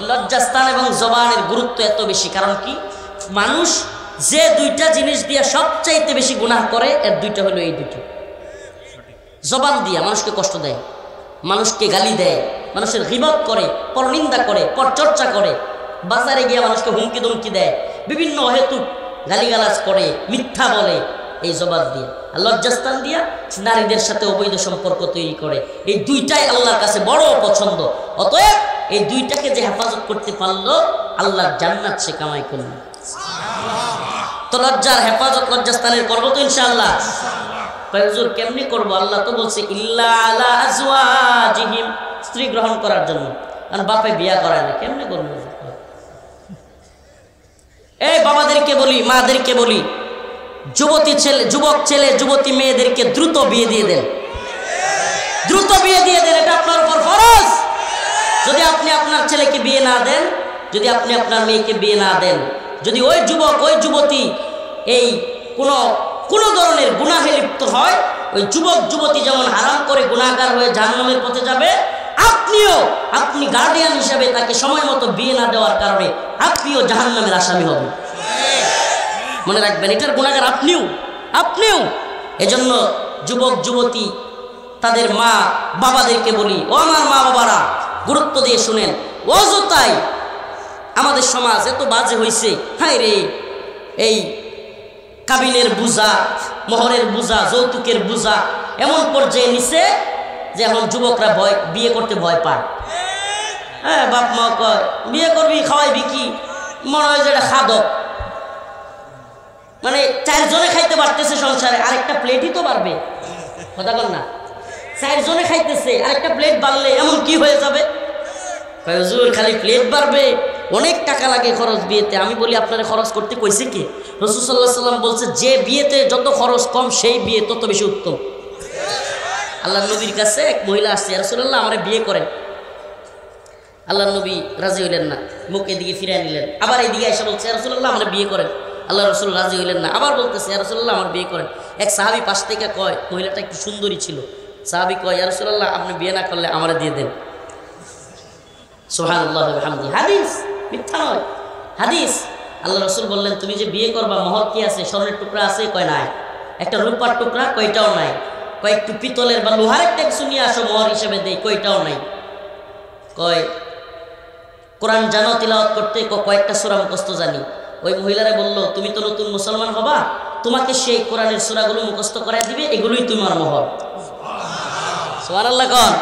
S1: লজ্জাস্থান এবং জবানের গুরুত্ব এত বেশি, কারণ কি মানুষ যে দুইটা জিনিস দিয়ে সবচাইতে বেশি গুনাহ করে, এর দুইটা হলো এই দুটো। জবান দিয়া মানুষকে কষ্ট দেয়, মানুষকে গালি দেয়, মানুষের গীবত করে, পরনিন্দা করে, পরচর্চা করে, বাজারে গিয়ে মানুষকে হুমকি ধমকি দেয়, বিভিন্ন অহেতুক গালিগালাজ করে, মিথ্যা বলে, এই জবান দিয়ে। আর লজ্জাস্থান দিয়া নারীদের সাথে অবৈধ সম্পর্ক তৈরি করে। এই দুইটাই আল্লাহর কাছে বড় পছন্দ। অতএব এই দুইটাকে যে হেফাজত করতে পারলো, আল্লাহর জান্নাত সে কামাই করল। তো লজ্জার হেফাজত লজ্জাস্থানের করবো তো ইনশাআল্লাহ। হুজুর কেমনি করবো? আল্লাহ তো বলছে ইল্লা আলা আজওয়াজিহিম, স্ত্রী গ্রহণ করার জন্য। আর বাপে বিয়া করায় না, কেমনে করবো? এই বাবাদেরকে বলি, মাদেরকে বলি, যুবক ছেলে যুবতী মেয়েদেরকে দ্রুত বিয়ে দিয়ে দেন, দ্রুত বিয়ে দিয়ে দেন। এটা আপনার উপর ফরজ। যদি আপনি আপনার ছেলেকে বিয়ে না দেন, যদি আপনি আপনার মেয়েকে বিয়ে না দেন, যদি ওই যুবক ওই যুবতী এই কোনো ধরনের গুনাহে লিপ্ত হয়, ওই যুবক যুবতী যেমন হারাম করে গুনাহগার হয়ে জাহান্নামের পথে যাবে, আপনি গার্ডিয়ান হিসেবে তাকে সময় মতো বিয়ে না দেওয়ার কারণে আপনিও জাহান্নামের আসামি হবেন। মনে রাখবেন, এটার গুনাহগার আপনিও। এজন্য যুবক যুবতী তাদের মা বাবাদেরকে বলি, ও আমার মা বাবারা, গুরুত্ব দিয়ে শুনেন। অযথাই আমাদের সমাজ এত বাজে হয়েছে, হায় রে, এই কাবিনের বোঝা, মোহরের বোঝা, যৌতুকের বোঝা এমন পর্যায়ে নিছে যে এখন যুবকরা বিয়ে করতে ভয় পায়। হ্যাঁ, বাপ মা কয় বিয়ে করবি, খাওয়াইবি কি? মনে হয় যে এটা খাদক। মানে 4 জনে খাইতে পারতেছে সংসারে, আরেকটা প্লেটই তো বাড়বে, কথা বল না? 4 জনে খাইতেছে, আরেকটা প্লেট বাড়লে এমন কি হয়ে যাবে? হুজুর খালি প্লেট বাড়বে, অনেক টাকা লাগে খরচ বিয়েতে। আমি বলি আপনারা খরচ করতে কইছে কে? রাসূল সাল্লাল্লাহু আলাইহি ওয়াসাল্লাম বলছে যে বিয়েতে যত খরচ কম, সেই বিয়ে তত বেশি উত্তম। আল্লাহ নবীর কাছে এক মহিলা আসছে, ইয়া রাসূলুল্লাহ আমারে বিয়ে করেন। আল্লাহ নবী রাজি হইলেন না, মুখ এদিকে ফিরিয়ে নিলেন। আবার এইদিকে এসে বলছে, ইয়া রাসূলুল্লাহ আমারে বিয়ে করেন। আল্লাহ রাসূল রাজি হইলেন না, আবার বলতেছে, ইয়া রাসূলুল্লাহ আমার বিয়ে করেন। এক সাহাবী পাশ থেকে কয়, মহিলাটা একটু সুন্দরী ছিল, সাহাবী কয়, ইয়া রাসূলুল্লাহ আপনি বিয়ে না করলে আমারে দিয়ে দেন। সুবহানাল্লাহ ওয়া বিহামদিহি। হাদিস, মিথ্যা নয়, হাদিস। আল্লাহ রাসূল বললেন, তুমি যে বিয়ে করবা, মোহর কি আছে? স্বর্ণের টুকরা আছে? কয় নাই। একটা রূপার টুকরা? কয়টাও নাই। কয় একটু পিতলের বা লোহার একটা কিছু নিয়ে আসো, মোহর হিসেবে দেই। কয়টাও নাই। কয় কোরআন জানো তিলাওয়াত করতে? কয়েকটা সূরা মুখস্থ জানি। ওই মহিলারা বলল, তুমি তো নতুন মুসলমান হবা, তোমাকে সেই কোরআনের সূরাগুলো মুখস্থ করায় দিবে, এগুলোই তোমার মোহর। সুবহানাল্লাহ কোন?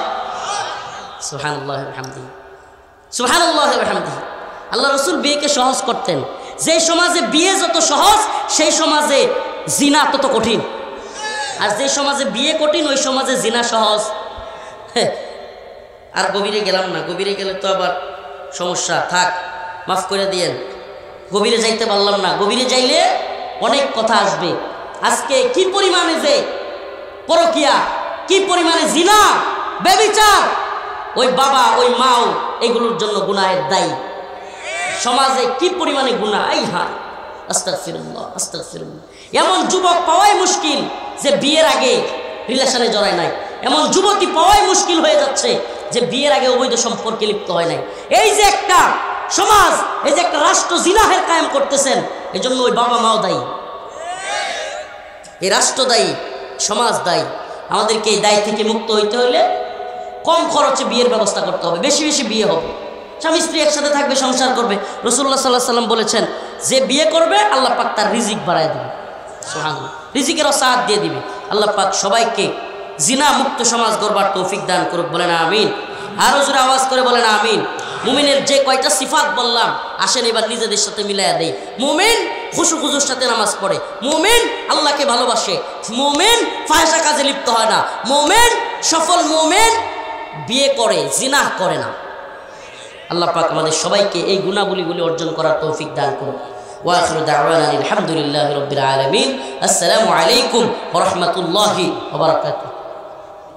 S1: সুবহানাল্লাহ ওয়া বিহামদিহি, সুবহানাল্লাহ ওয়া বিহামদিহি। আল্লাহ রাসূল বিয়েকে সহজ করতেন। যে সমাজে বিয়ে যত সহজ, সেই সমাজে জিনা তত কঠিন। আর যে সমাজে বিয়ে কঠিন, ওই সমাজে জিনা সহজ। আর গভীরে গেলাম না, গভীরে গেলে তো আবার সমস্যা। থাক, মাফ করে দিয়েন, গভীরে যাইতে পারলাম না। গভীরে যাইলে অনেক কথা আসবে। আজকে কি পরিমাণে যে পরকিয়া, কি পরিমাণে জিনা, ব্যভিচার, ওই বাবা ওই মাও এগুলোর জন্য গুনাহের দায়ী। সমাজে কি পরিমাণে গুনাহ, এই হ্যাঁ, আস্তাগফিরুল্লাহ আস্তাগফিরুল্লাহ। এমন যুবক পাওয়াই মুশকিল যে বিয়ের আগে রিলেশনে জড়ায় নাই। এমন যুবতী পাওয়াই মুশকিল হয়ে যাচ্ছে যে বিয়ের আগে অবৈধ সম্পর্কে লিপ্ত হয় নাই। এই যে একটা সমাজ, এই যে একটা রাষ্ট্র জিনাহের কায়েম করতেছেন, এই জন্য ওই বাবা মাও দায়ী, এই রাষ্ট্র দায়ী, সমাজ দায়ী। আমাদেরকে এই দায় থেকে মুক্ত হইতে হলে কম খরচে বিয়ের ব্যবস্থা করতে হবে, বেশি বেশি বিয়ে হবে। স্বামী স্ত্রী একসাথে থাকবে, সংসার করবে। রাসূলুল্লাহ সাল্লাল্লাহু আলাইহি ওয়াসাল্লাম বলেছেন, যে বিয়ে করবে আল্লাহ পাক তার রিজিক বাড়ায় দিবে। সুবহানাল্লাহ, রিজিকের সাথ দিয়ে দিবে। আল্লাহ পাক সবাইকে জিনা মুক্ত সমাজ গড়বার তৌফিক দান করুক, বলেন আমিন। আরো জোরে আওয়াজ করে বলেন আমিন। মুমিনের যে কয়টা সিফাত বললাম, আসেন এবার নিজেদের সাথে মিলাইয়া দেই। মুমিন খুশুর সাথে নামাজ পড়ে, মুমিন আল্লাহকে ভালোবাসে, মুমিন ফাহিশা কাজে লিপ্ত হয় না, মুমিন সফল মুমিন বিয়ে করে, জিনাহ করে না। আল্লাহ পাক আমাদের সবাইকে এই গুণাবলীগুলি অর্জন করার তৌফিক দান করুন। ওয়া আখিরু দাওয়ানা আলহামদুলিল্লাহি রাব্বিল আলামিন। আসসালামু আলাইকুম ওয়া রাহমাতুল্লাহি ওয়া বারাকাতুহু।